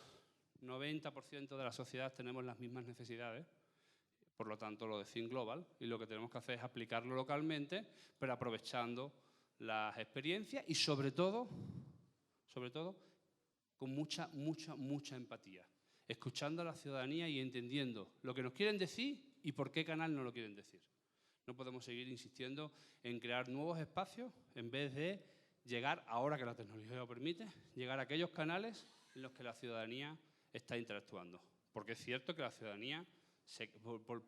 90% de la sociedad tenemos las mismas necesidades, por lo tanto lo de Think Global, y lo que tenemos que hacer es aplicarlo localmente, pero aprovechando las experiencias y sobre todo con mucha empatía, escuchando a la ciudadanía y entendiendo lo que nos quieren decir y por qué canal no lo quieren decir. No podemos seguir insistiendo en crear nuevos espacios en vez de llegar, ahora que la tecnología lo permite, llegar a aquellos canales en los que la ciudadanía está interactuando. Porque es cierto que la ciudadanía,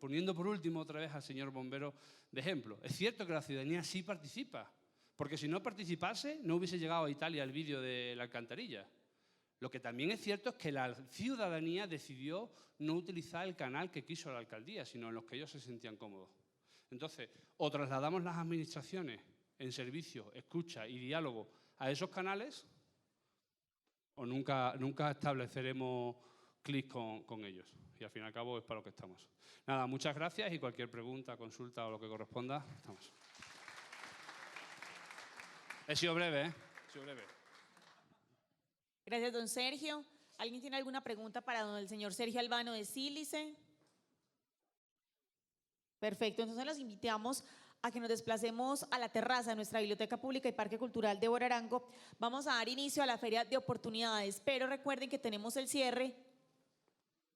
poniendo por último otra vez al señor bombero de ejemplo, es cierto que la ciudadanía sí participa, porque si no participase no hubiese llegado a Italia el vídeo de la alcantarilla. Lo que también es cierto es que la ciudadanía decidió no utilizar el canal que quiso la alcaldía, sino en los que ellos se sentían cómodos. Entonces, o trasladamos las administraciones en servicio, escucha y diálogo a esos canales, o nunca estableceremos clic con ellos. Y al fin y al cabo es para lo que estamos. Nada, muchas gracias y cualquier pregunta, consulta o lo que corresponda, estamos. He sido breve, ¿eh? He sido breve. Gracias, don Sergio. ¿Alguien tiene alguna pregunta para el señor Sergio Albano de Sílice? Perfecto, entonces los invitamos a que nos desplacemos a la terraza de nuestra Biblioteca Pública y Parque Cultural de Borarango. Vamos a dar inicio a la Feria de Oportunidades, pero recuerden que tenemos el cierre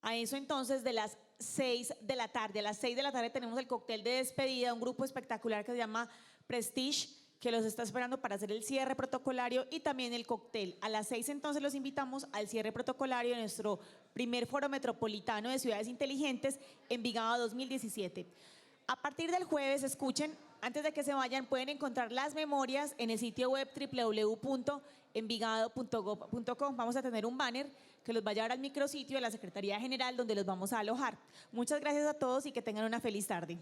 a eso entonces de las 6 de la tarde. A las 6 de la tarde tenemos el cóctel de despedida, un grupo espectacular que se llama Prestige, que los está esperando para hacer el cierre protocolario y también el cóctel. A las 6 entonces los invitamos al cierre protocolario de nuestro primer foro metropolitano de ciudades inteligentes, Envigado 2017. A partir del jueves, escuchen, antes de que se vayan, pueden encontrar las memorias en el sitio web www.envigado.gov.co. Vamos a tener un banner que los va a llevar al micrositio de la Secretaría General donde los vamos a alojar. Muchas gracias a todos y que tengan una feliz tarde.